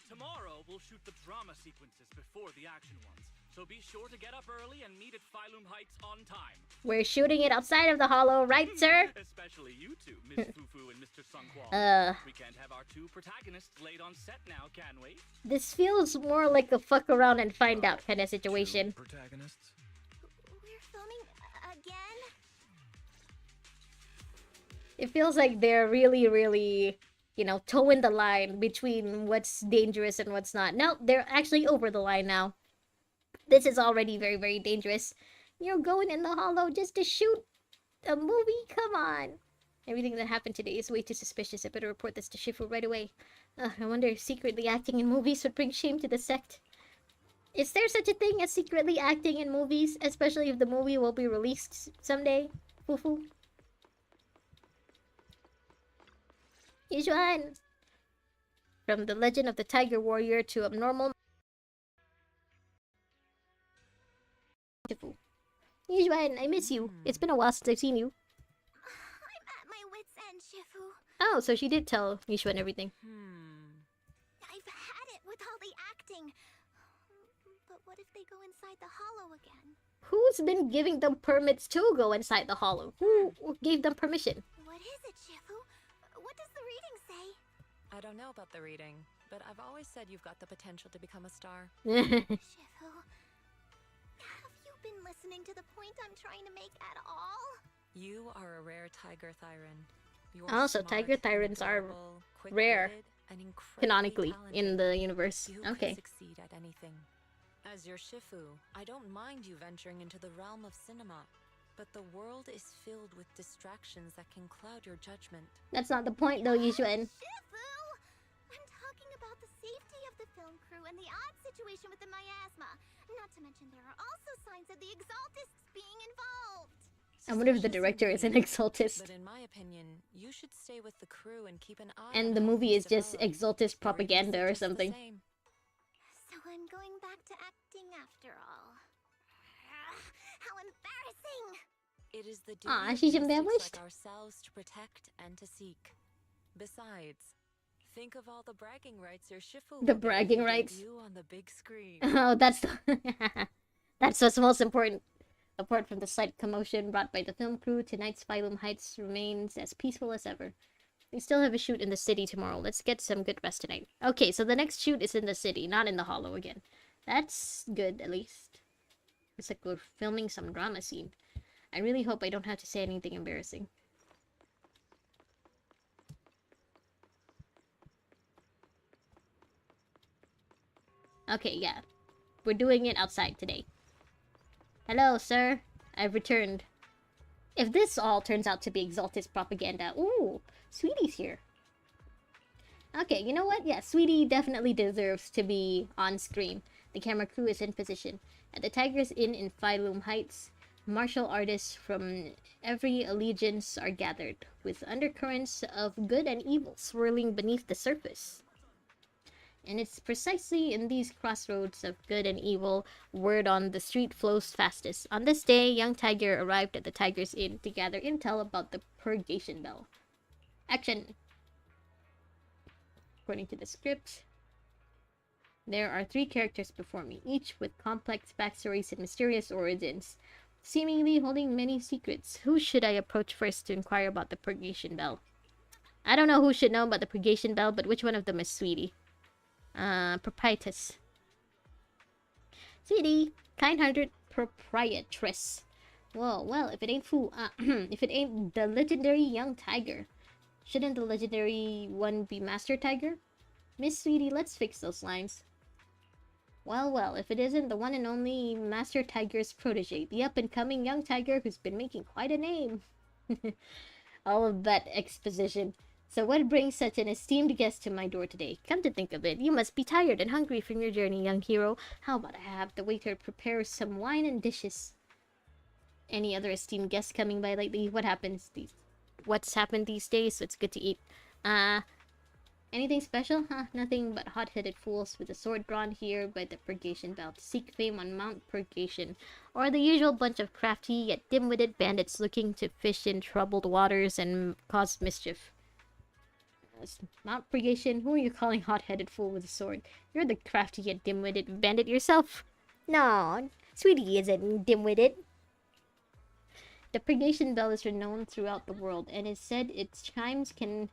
Tomorrow we'll shoot the drama sequences before the action ones. So be sure to get up early and meet at Phylum Heights on time. We're shooting it outside of the hollow, right, sir? Especially you two, Miss Fufu and Mr. Sungkwon. We can't have our two protagonists late on set now, can we? This feels more like a fuck around and find out kind of situation. Protagonists? We're filming again? It feels like they're really, you know, towing the line between what's dangerous and what's not. No, they're actually over the line now. This is already very dangerous. You're going in the hollow just to shoot a movie? Come on. Everything that happened today is way too suspicious. I better report this to Shifu right away. I wonder if secretly acting in movies would bring shame to the sect. Is there such a thing as secretly acting in movies? Especially if the movie will be released someday? Fufu? Yijuan! From the legend of the Tiger Warrior to abnormal... Yijuan, I miss you. It's been a while since I've seen you. I'm at my wit's end, Shifu. Oh, so she did tell Yijuan everything. I've had it with all the acting. But what if they go inside the hollow again? Who's been giving them permits to go inside the hollow? Who gave them permission? What is it, Shifu? What does the reading say? I don't know about the reading, but I've always said you've got the potential to become a star. Shifu, have you been listening to the point I'm trying to make at all? You are a rare tiger thyran. You're Also, smart, tiger thyrans are adorable, rare, quick-witted, and incredibly canonically, talented. in the universe. You Okay. can succeed at anything. As your Shifu, I don't mind you venturing into the realm of cinema, but the world is filled with distractions that can cloud your judgment. That's not the point though, Yijuan. Shifu! I'm talking about the safety of the film crew and the odd situation with the miasma. Not to mention there are also signs of the Exaltists being involved. I wonder if the director is an Exaltist. But in my opinion, you should stay with the crew and keep an eye on And the how movie is things just develop. Exaltist Or you propaganda or suggest the something. same. So I'm going back to acting after all. How embarrassing! It is the duty Aw, of she's mystics embarrassed. like ourselves to protect and to seek. Besides, think of all the bragging rights your Shifu The will get if bragging you rights. debut on the big screen. Oh, that's that's what's most important. Apart from the slight commotion brought by the film crew, tonight's Phylum Heights remains as peaceful as ever. We still have a shoot in the city tomorrow. Let's get some good rest tonight. Okay, so the next shoot is in the city, not in the hollow again. That's good, at least. It's like we're filming some drama scene. I really hope I don't have to say anything embarrassing. Okay, yeah. We're doing it outside today. Hello, sir. I've returned. If this all turns out to be Exaltist propaganda... Ooh, Sweetie's here. Okay, you know what? Yeah, Sweetie definitely deserves to be on screen. The camera crew is in position. At the Tiger's Inn in Phylum Heights, martial artists from every allegiance are gathered, with undercurrents of good and evil swirling beneath the surface. And it's precisely in these crossroads of good and evil word on the street flows fastest. On this day, young Tiger arrived at the Tiger's Inn to gather intel about the Purgation Bell. Action! According to the script, there are 3 characters before me, each with complex backstories and mysterious origins, seemingly holding many secrets. Who should I approach first to inquire about the Purgation Bell? I don't know who should know about the Purgation Bell, but which one of them is Sweetie? Proprietress. Sweetie, kind-hearted proprietress. Whoa, well, if it ain't if it ain't the legendary young Tiger, shouldn't the legendary one be Master Tiger? Miss Sweetie, let's fix those lines. Well, if it isn't the one and only Master Tiger's protege, the up-and-coming young Tiger who's been making quite a name. All of that exposition. So what brings such an esteemed guest to my door today? Come to think of it, you must be tired and hungry from your journey, young hero. How about I have the waiter prepare some wine and dishes? Any other esteemed guests coming by lately? What's happened these days? So it's good to eat. Anything special? Nothing but hot-headed fools with a sword drawn here by the Purgation Bell to seek fame on Mount Purgation, or the usual bunch of crafty yet dim-witted bandits looking to fish in troubled waters and cause mischief. Mount Purgation? Who are you calling hot-headed fool with a sword? You're the crafty yet dim-witted bandit yourself. No, Sweetie isn't dim-witted. The purgation bell is renowned throughout the world, and it's said its chimes can...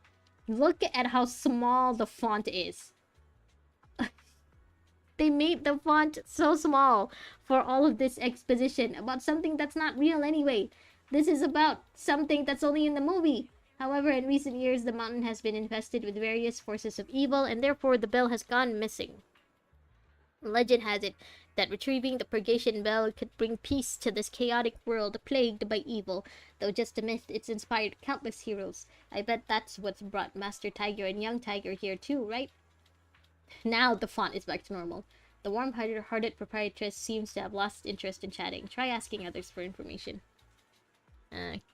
Look at how small the font is. They made the font so small for all of this exposition about something that's not real anyway. This is about something that's only in the movie. However, in recent years, the mountain has been infested with various forces of evil, and therefore the bell has gone missing. Legend has it that retrieving the purgation bell could bring peace to this chaotic world plagued by evil. Though just a myth, it's inspired countless heroes. I bet that's what's brought Master Tiger and Young Tiger here too, right? Now the font is back to normal. The warm-hearted proprietress seems to have lost interest in chatting. Try asking others for information.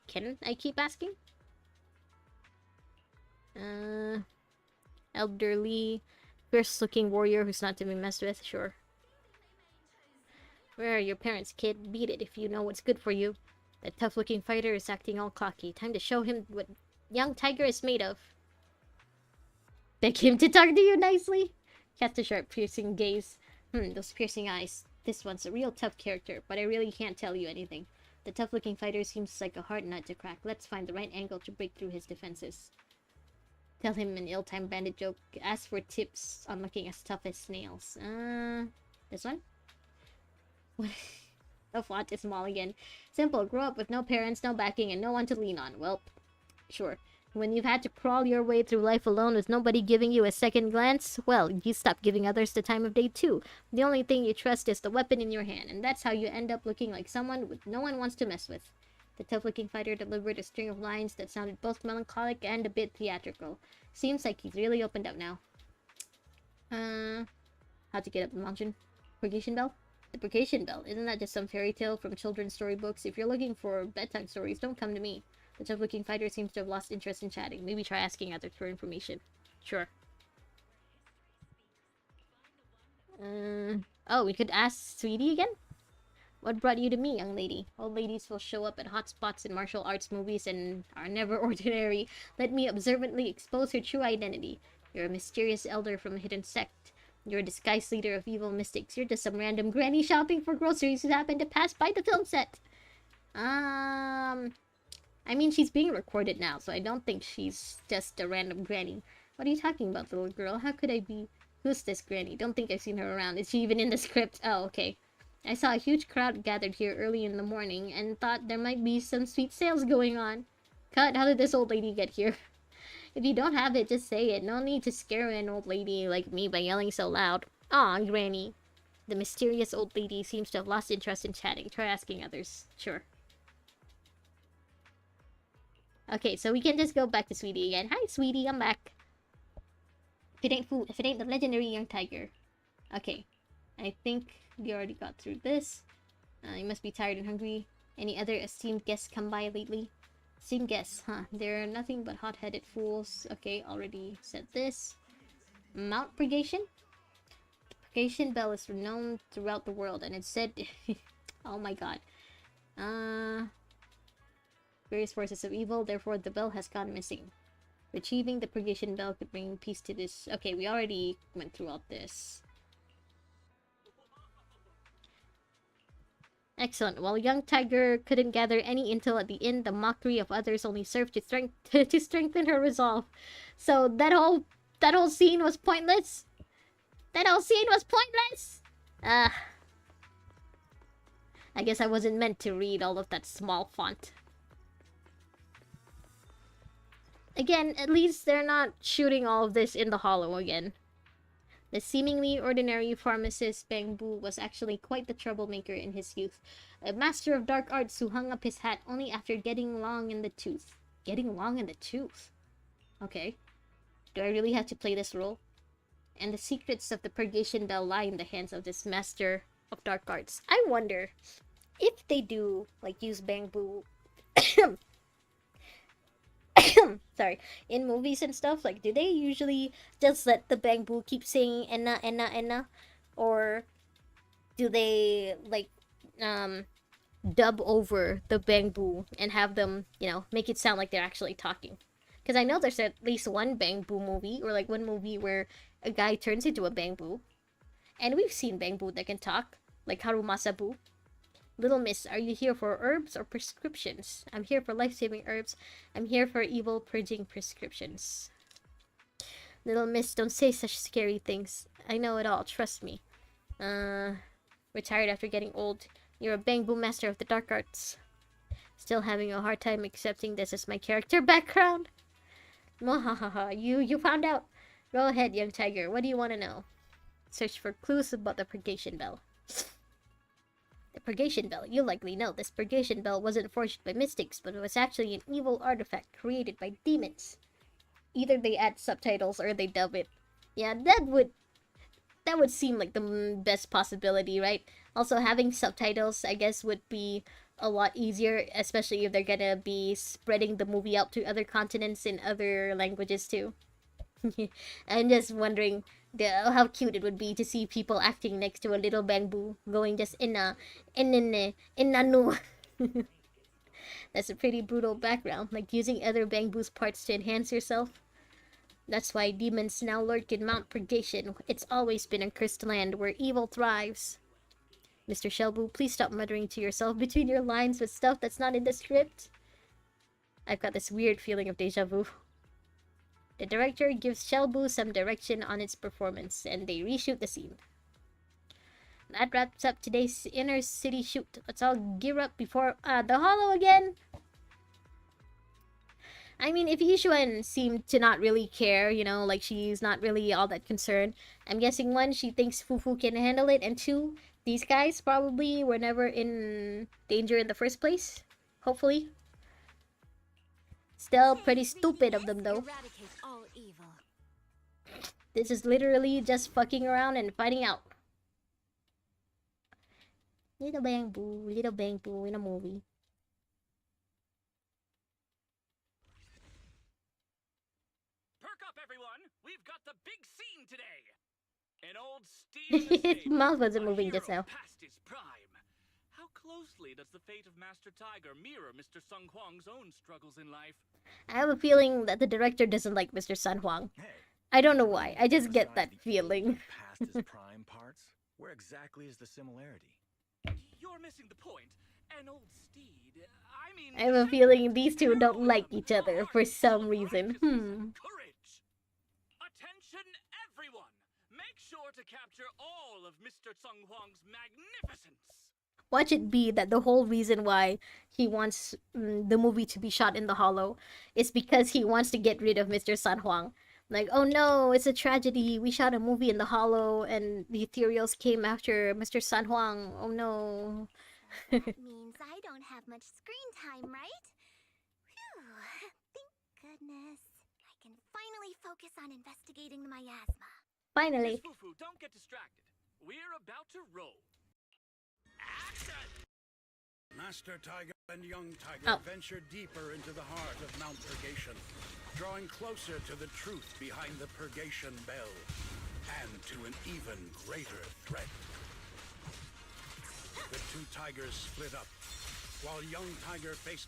Can I keep asking? Elderly, fierce-looking warrior who's not to be messed with, sure. Where are your parents, kid? Beat it if you know what's good for you. That tough-looking fighter is acting all cocky. Time to show him what Young Tiger is made of. Beg him to talk to you nicely. Cast a sharp, piercing gaze. Those piercing eyes. This one's a real tough character, but I really can't tell you anything. The tough-looking fighter seems like a hard nut to crack. Let's find the right angle to break through his defenses. Tell him an ill-timed bandit joke. Ask for tips on looking as tough as snails. This one? The font is small again. Simple. Grow up with no parents, no backing, and no one to lean on. Well, sure. When you've had to crawl your way through life alone with nobody giving you a second glance, well, you stop giving others the time of day too. The only thing you trust is the weapon in your hand, and that's how you end up looking like someone no one wants to mess with. The tough-looking fighter delivered a string of lines that sounded both melancholic and a bit theatrical. Seems like he's really opened up now. How to get up the mountain? Purgation bell? The purgation bell. Isn't that just some fairy tale from children's storybooks? If you're looking for bedtime stories, don't come to me. The tough-looking fighter seems to have lost interest in chatting. Maybe try asking others for information. Sure. Oh, we could ask Sweetie again? What brought you to me, young lady? Old ladies will show up at hotspots in martial arts movies and are never ordinary. Let me observantly expose her true identity. You're a mysterious elder from a hidden sect. You're a disguised leader of evil mystics. You're just some random granny shopping for groceries who happened to pass by the film set. I mean, she's being recorded now, so I don't think she's just a random granny. What are you talking about, little girl? How could I be... Who's this granny? Don't think I've seen her around. Is she even in the script? Oh, okay. I saw a huge crowd gathered here early in the morning and thought there might be some sweet sales going on. Cut, how did this old lady get here? If you don't have it, just say it. No need to scare an old lady like me by yelling so loud. Aw, Granny. The mysterious old lady seems to have lost interest in chatting. Try asking others. Sure. Okay, so we can just go back to Sweetie again. Hi, Sweetie, I'm back. If it ain't the legendary Young Tiger. Okay, I think we already got through this. You must be tired and hungry. Any other esteemed guests come by lately? Esteemed guests, huh? They're nothing but hot-headed fools. Okay, already said this. Mount Purgation? The Purgation bell is renowned throughout the world, and it's said... oh my god. Various forces of evil, therefore the bell has gone missing. Retrieving the purgation bell could bring peace to this... Okay, we already went through all this. Excellent. While Young Tiger couldn't gather any intel at the end, the mockery of others only served to strengthen her resolve. So that whole scene was pointless? That whole scene was pointless? I guess I wasn't meant to read all of that small font. Again, at least they're not shooting all of this in the hollow again. The seemingly ordinary pharmacist Bang Bu was actually quite the troublemaker in his youth. A master of dark arts who hung up his hat only after getting long in the tooth. Getting long in the tooth? Okay. Do I really have to play this role? And the secrets of the purgation bell lie in the hands of this master of dark arts. I wonder if they do, like, use Bang Bu... sorry, in movies and stuff, like, do they usually just let the Bang Bu keep saying Enna, Enna, Enna? Or do they, like, dub over the Bang Bu and have them, you know, make it sound like they're actually talking? Because I know there's at least one Bang Bu movie, or like one movie where a guy turns into a Bang Bu. And we've seen Bang Bu that can talk. like Harumasabu. Little miss, are you here for herbs or prescriptions? I'm here for life-saving herbs. I'm here for evil purging prescriptions. Little miss, don't say such scary things. I know it all, trust me. Retired after getting old. You're a bamboo master of the dark arts. Still having a hard time accepting this as my character background? Mwahaha, you found out. Go ahead, young tiger. What do you want to know? Search for clues about the Purgation Bell. The Purgation Bell. You likely know this Purgation Bell wasn't forged by mystics, but it was actually an evil artifact created by demons. Either they add subtitles or they dub it. Yeah, that would seem like the best possibility, right? Also, having subtitles, I guess, would be a lot easier, especially if they're gonna be spreading the movie out to other continents in other languages too. I'm just wondering how cute it would be to see people acting next to a little bamboo, going just inanu. That's a pretty brutal background, like using other bamboo's parts to enhance yourself. That's why demons now lurk in Mount Purgation. It's always been a cursed land where evil thrives. Mr. Shelbu, please stop muttering to yourself between your lines with stuff that's not in the script. I've got this weird feeling of deja vu. The director gives Shelbu some direction on its performance, and they reshoot the scene. That wraps up today's inner city shoot. Let's all gear up before the Hollow again. I mean, if Yishuan seemed to not really care, you know, like she's not really all that concerned, I'm guessing 1, she thinks Fufu can handle it, and 2, these guys probably were never in danger in the first place. Hopefully. Still pretty stupid of them though. This is literally just fucking around and finding out. Little bamboo in a movie. Perk up, everyone! We've got the big scene today! An old steed. His mouth wasn't moving just now. Past his prime. How closely does the fate of Master Tiger mirror Mr. Sun Huang's own struggles in life? I have a feeling that the director doesn't like Mr. Sun Huang. I don't know why. I just get that feeling. Past his prime parts? Where exactly is the similarity? You're missing the point. An old steed. I mean, I have a feeling these two don't like each other for some reason. Courage. Attention, everyone. Make sure to capture all of Mr. Sun Huang's magnificence. Watch it be that the whole reason why he wants the movie to be shot in the Hollow is because he wants to get rid of Mr. Sun Huang. Like, oh no, it's a tragedy. We shot a movie in the Hollow and the ethereals came after Mr. Sun Huang. Oh no. That means I don't have much screen time, right? Phew, thank goodness. I can finally focus on investigating the miasma. Finally. Miss Fufu, don't get distracted. We're about to roll. Action! Master Tiger and Young Tiger venture deeper into the heart of Mount Purgation, drawing closer to the truth behind the Purgation Bell, and to an even greater threat. The two tigers split up, while Young Tiger faced...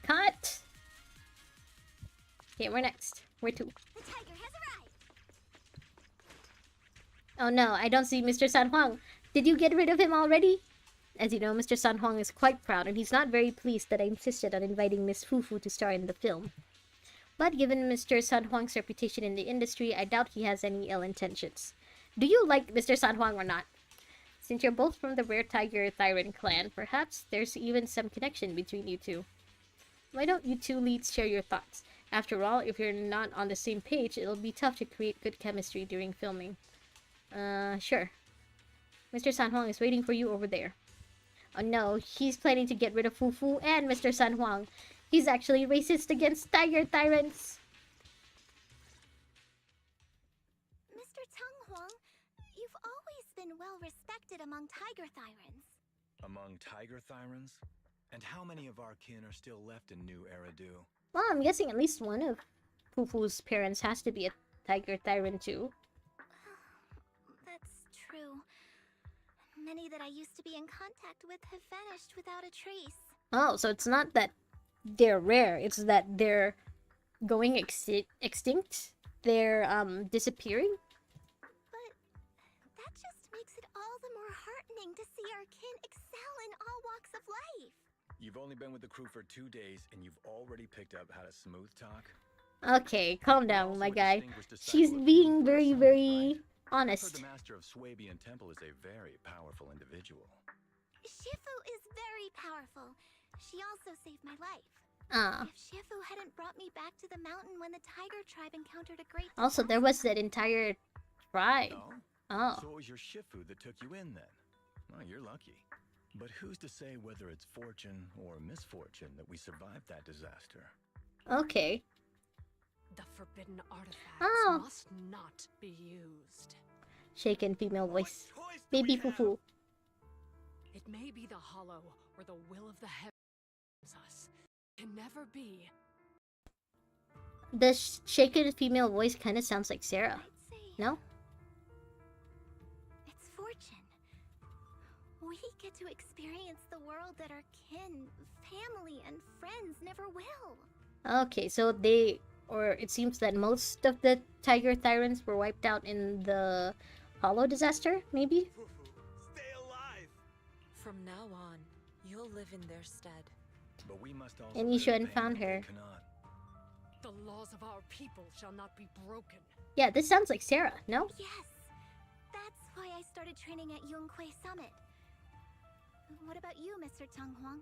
Cut! Okay, we're next. Where to? The tiger has arrived. Oh no, I don't see Mr. San Huang. Did you get rid of him already? As you know, Mr. San Huang is quite proud, and he's not very pleased that I insisted on inviting Miss Fufu to star in the film. But given Mr. San Huang's reputation in the industry, I doubt he has any ill intentions. Do you like Mr. San Huang or not? Since you're both from the Rare Tiger Thyran clan, perhaps there's even some connection between you two. Why don't you two leads share your thoughts? After all, if you're not on the same page, it'll be tough to create good chemistry during filming. Sure. Mr. San Huang is waiting for you over there. Oh no, he's planning to get rid of Fufu and Mr. San Huang. He's actually racist against tiger tyrants. Mr. Tung Huang, you've always been well respected among tiger thyrans. Among tiger thyrans? And how many of our kin are still left in New Eridu? Well, I'm guessing at least one of Fufu's parents has to be a tiger tyrant too. That's true. Many that I used to be in contact with have vanished without a trace. Oh, so it's not that they're rare, it's that they're going extinct? They're disappearing? But that just heartening to see our kin excel in all walks of life. You've only been with the crew for 2 days, and you've already picked up how to smooth talk. Okay, calm down, my guy. Distinguished She's disciple of being Fufu'S, very, right? very I've heard honest. the master of Swabian Temple is a very powerful individual. Shifu is very powerful. She also saved my life. Ah. If Shifu hadn't brought me back to the mountain when the tiger tribe encountered a great Also, there was that entire tribe. No? Oh. So it was your Shifu that took you in then. Well, you're lucky. But who's to say whether it's fortune or misfortune that we survived that disaster? Okay. The forbidden artifacts Oh. must not be used. Shaken female voice. Baby Fufu. It may be the hollow or the will of the heavens us. Can never be. The shaken female voice kind of sounds like Sarah. I'd say No? it's fortune. We get to experience the world that our kin, family, and friends never will. Okay, so they... Or it seems that most of the tiger tyrants were wiped out in the Hollow disaster, maybe? Stay alive. From now on, you'll live in their stead. But we must also And Yishu bear hadn't pain found that they her. cannot. The laws of our people shall not be broken. Yeah, this sounds like Sarah, no? Yes, that's why I started training at Yunquei Summit. What about you, Mr. Tang Huang?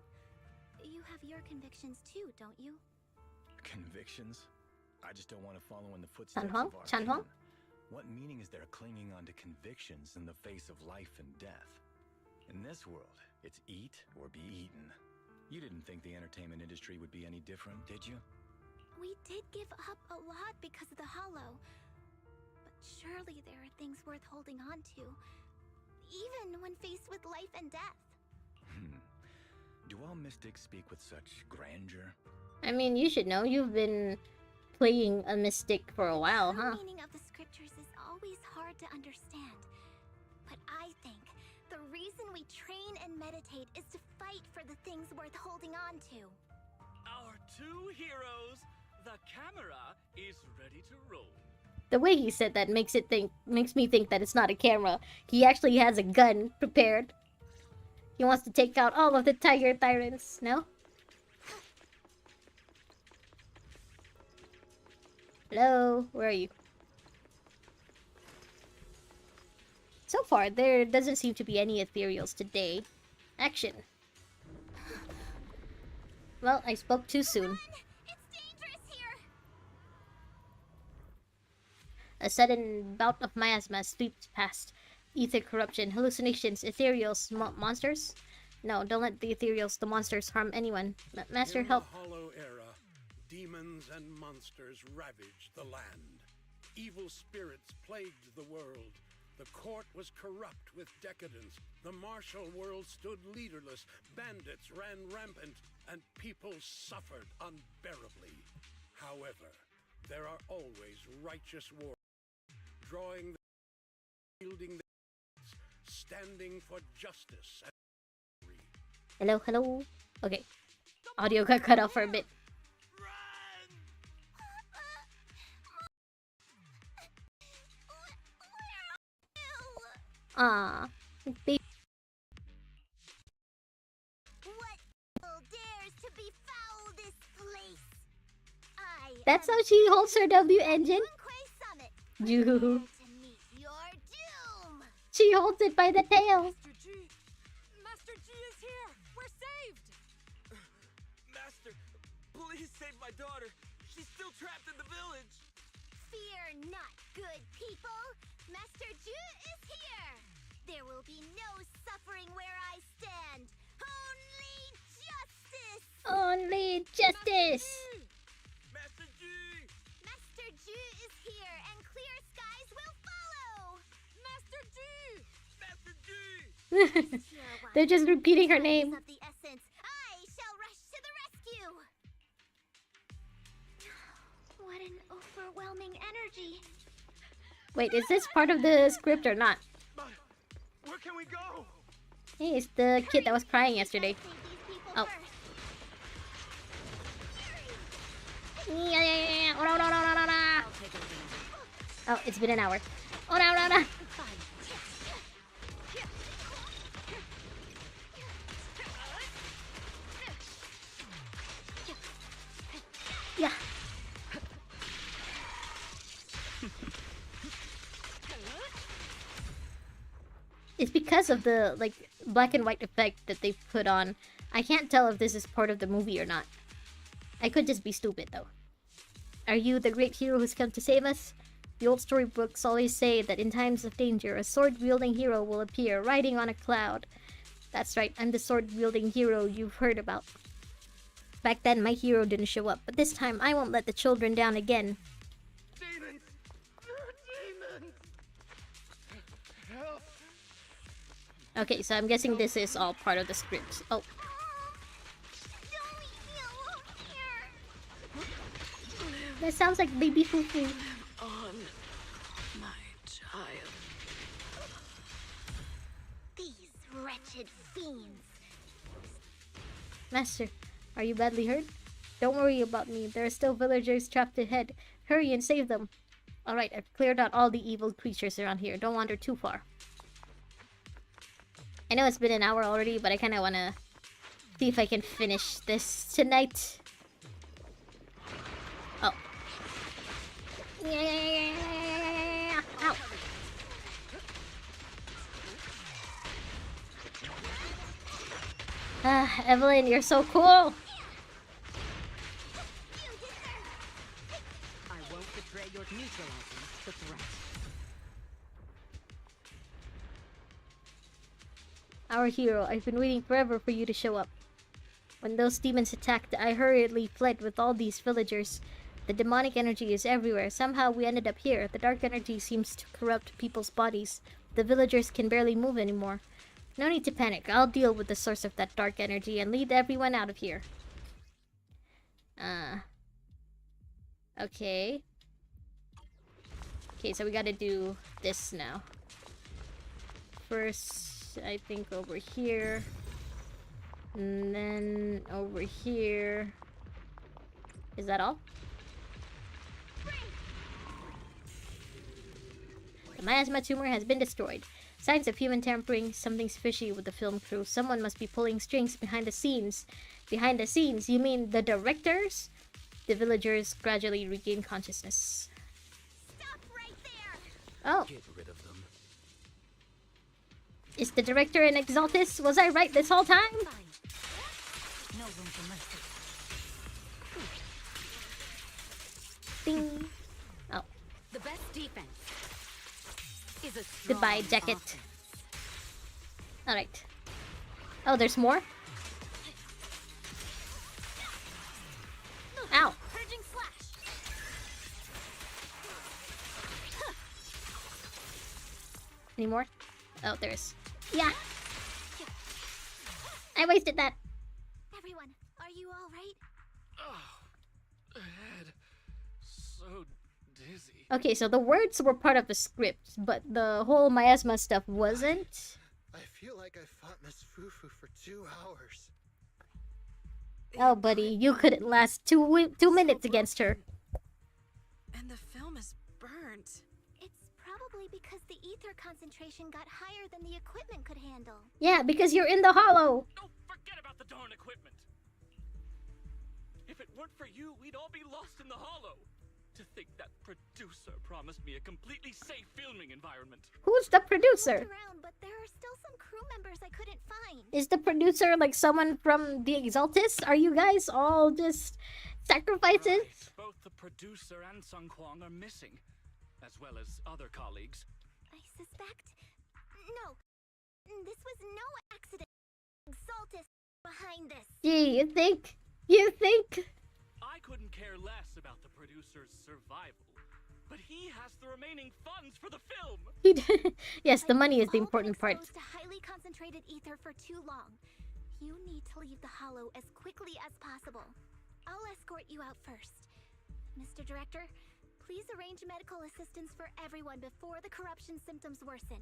You have your convictions too, don't you? Convictions? I just don't want to follow in the footsteps Huang? of our Chan Huang? kin. What meaning is there clinging on to convictions in the face of life and death? In this world, it's eat or be eaten. You didn't think the entertainment industry would be any different, did you? We did give up a lot because of the Hollow. But surely there are things worth holding on to, even when faced with life and death. Do all mystics speak with such grandeur? I mean, you should know. You've been playing a mystic for a while, The huh? meaning of the scriptures is always hard to understand. But I think the reason we train and meditate is to fight for the things worth holding on to. Our two heroes, the camera is ready to roll. The way he said that makes me think that it's not a camera. He actually has a gun prepared. He wants to take out all of the tiger tyrants, no? Hello? Where are you? So far, there doesn't seem to be any ethereals today. Action. Well, I spoke too soon. It's dangerous here. A sudden bout of miasma sweeps past. Ether corruption, hallucinations, ethereals, monsters? No, don't let the ethereals, the monsters, harm anyone. Master, In help. the Hollow Era, demons and monsters ravaged the land. Evil spirits plagued the world. The court was corrupt with decadence. The martial world stood leaderless. Bandits ran rampant, and people suffered unbearably. However, there are always righteous warriors, drawing the wielding the standing for justice and victory. Hello, hello. Okay. Audio got cut off for a bit. Ah, baby. What evil dares to befoul this place? That's how she holds her W engine. Yunquei Summit. You. Prepare to meet your doom. She holds it by the tail. Master G! Master G is here! We're saved! Master, please save my daughter. She's still trapped in the village. Fear not, good people. Master Ju is here. There will be no suffering where I stand. Only justice. Only justice. Master G! Master Ju is here, and clear skies will follow. Master G! Master G! They're just repeating her Time is name. of the essence. I shall rush to the rescue. What an overwhelming energy. Wait, is this part of the script or not? But where can we go? Hey, it's the kid that was crying yesterday. Save these people Oh. first. Yeah. Oh, no. Oh, it's been an hour. Oh, no. It's because of the, like, black and white effect that they put on. I can't tell if this is part of the movie or not. I could just be stupid, though. Are you the great hero who's come to save us? The old storybooks always say that in times of danger, a sword-wielding hero will appear, riding on a cloud. That's right, I'm the sword-wielding hero you've heard about. Back then, my hero didn't show up, but this time I won't let the children down again. Demons! Demons! Help! Okay, so I'm guessing this is all part of the script. Oh. That sounds like baby Fufu. On, my child. These wretched fiends. Master, are you badly hurt? Don't worry about me. There are still villagers trapped ahead. Hurry and save them. Alright, I've cleared out all the evil creatures around here. Don't wander too far. I know it's been an hour already, but I kind of want to see if I can finish this tonight. Oh. Yeah. Ow. Ah, Evelyn, you're so cool. I won't betray your neutralizing the threat. Our hero, I've been waiting forever for you to show up. When those demons attacked, I hurriedly fled with all these villagers. The demonic energy is everywhere. Somehow we ended up here. The dark energy seems to corrupt people's bodies. The villagers can barely move anymore. No need to panic. I'll deal with the source of that dark energy and lead everyone out of here. Okay. Okay, so we gotta do this now. First, I think over here. And then over here. Is that all? The miasma tumor has been destroyed. Signs of human tampering. Something's fishy with the film crew. Someone must be pulling strings behind the scenes. Behind the scenes? You mean the directors? The villagers gradually regain consciousness. Stop right there! Oh. Get rid of them. Is the director an Exaltus? Was I right this whole time? Fine. No room for mercy. Ding. Oh. The best defense is a strong Goodbye, jacket. offense. Alright. Oh, there's more? Ow. Purging slash! Any more? Oh, there's. Yeah! I wasted that. Everyone, are you alright? Oh, head. So dizzy. Okay, so the words were part of the script, but the whole miasma stuff wasn't. I feel like I fought Miss Fufu for 2 hours. Oh, buddy, you couldn't last two minutes against her. And the film is burnt. It's probably because the ether concentration got higher than the equipment could handle. Yeah, because you're in the hollow. Oh, forget about the darn equipment. If it weren't for you, we'd all be lost in the hollow. To think that producer promised me a completely safe filming environment. Who's the producer? Around, but there are still some crew members I couldn't find. Is the producer like someone from the Exaltus? Are you guys all just sacrifices? Right. Both the producer and Sung Kwang are missing, as well as other colleagues. I suspect... No. This was no accident. Exaltus behind this. Gee, you think? You think? I couldn't care less about the producer's survival, but he has the remaining funds for the film. Yes, the money is the You've all been important part. exposed to highly concentrated ether for too long. You need to leave the hollow as quickly as possible. I'll escort you out first. Mr. Director, please arrange medical assistance for everyone before the corruption symptoms worsen.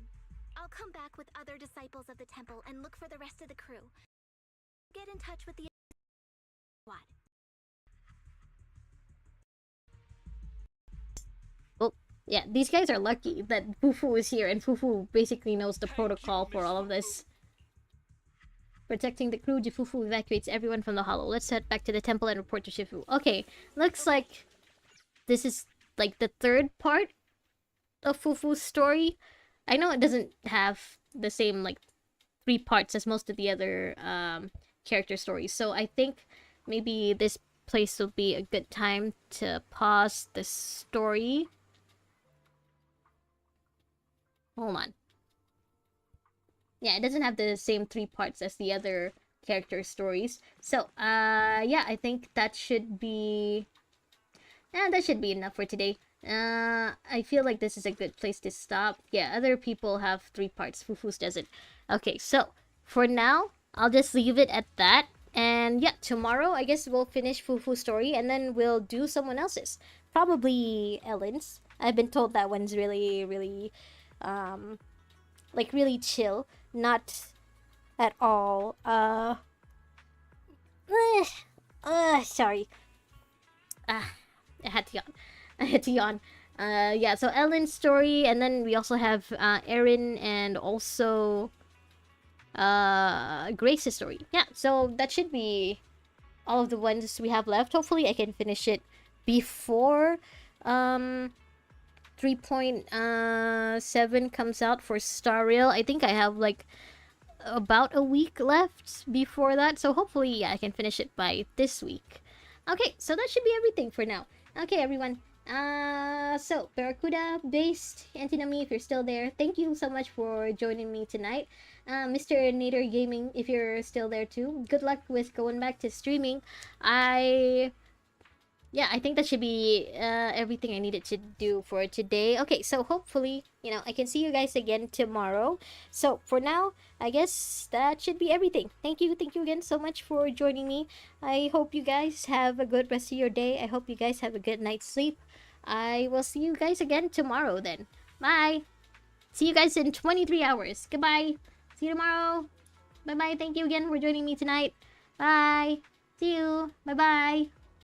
I'll come back with other disciples of the temple and look for the rest of the crew. Get in touch with the squad. Yeah, these guys are lucky that Fufu is here, and Fufu basically knows the protocol for all of this. Protecting the crew, Fufu evacuates everyone from the hollow. Let's head back to the temple and report to Shifu. Okay, looks like this is like the third part of Fufu's story. I know it doesn't have the same like 3 parts as most of the other character stories. So I think maybe this place will be a good time to pause the story. Hold on. Yeah, it doesn't have the same 3 parts as the other character stories. So, yeah, I think that should be... that should be enough for today. I feel like this is a good place to stop. Yeah, other people have 3 parts. Fufu's doesn't. Okay, so, for now, I'll just leave it at that. And yeah, tomorrow, I guess we'll finish Fufu's story, and then we'll do someone else's. Probably Ellen's. I've been told that one's really, really, like, really chill. Not at all, sorry. I had to yawn. I had to yawn. Yeah, so Ellen's story, and then we also have, Erin, and also, Grace's story. Yeah, so that should be all of the ones we have left. Hopefully I can finish it before, 3.7 comes out for Star Rail. I think I have, like, about a week left before that, so hopefully, yeah, I can finish it by this week. Okay, so that should be everything for now. Okay, everyone. So, Barracuda-based Antinami, if you're still there, thank you so much for joining me tonight. Mr. Nader Gaming, if you're still there too, good luck with going back to streaming. Yeah, I think that should be everything I needed to do for today. Okay, so hopefully, I can see you guys again tomorrow. So for now, I guess that should be everything. Thank you again so much for joining me. I hope you guys have a good rest of your day. I hope you guys have a good night's sleep. I will see you guys again tomorrow then. Bye! See you guys in 23 hours. Goodbye! See you tomorrow! Bye-bye, thank you again for joining me tonight. Bye! See you! Bye-bye!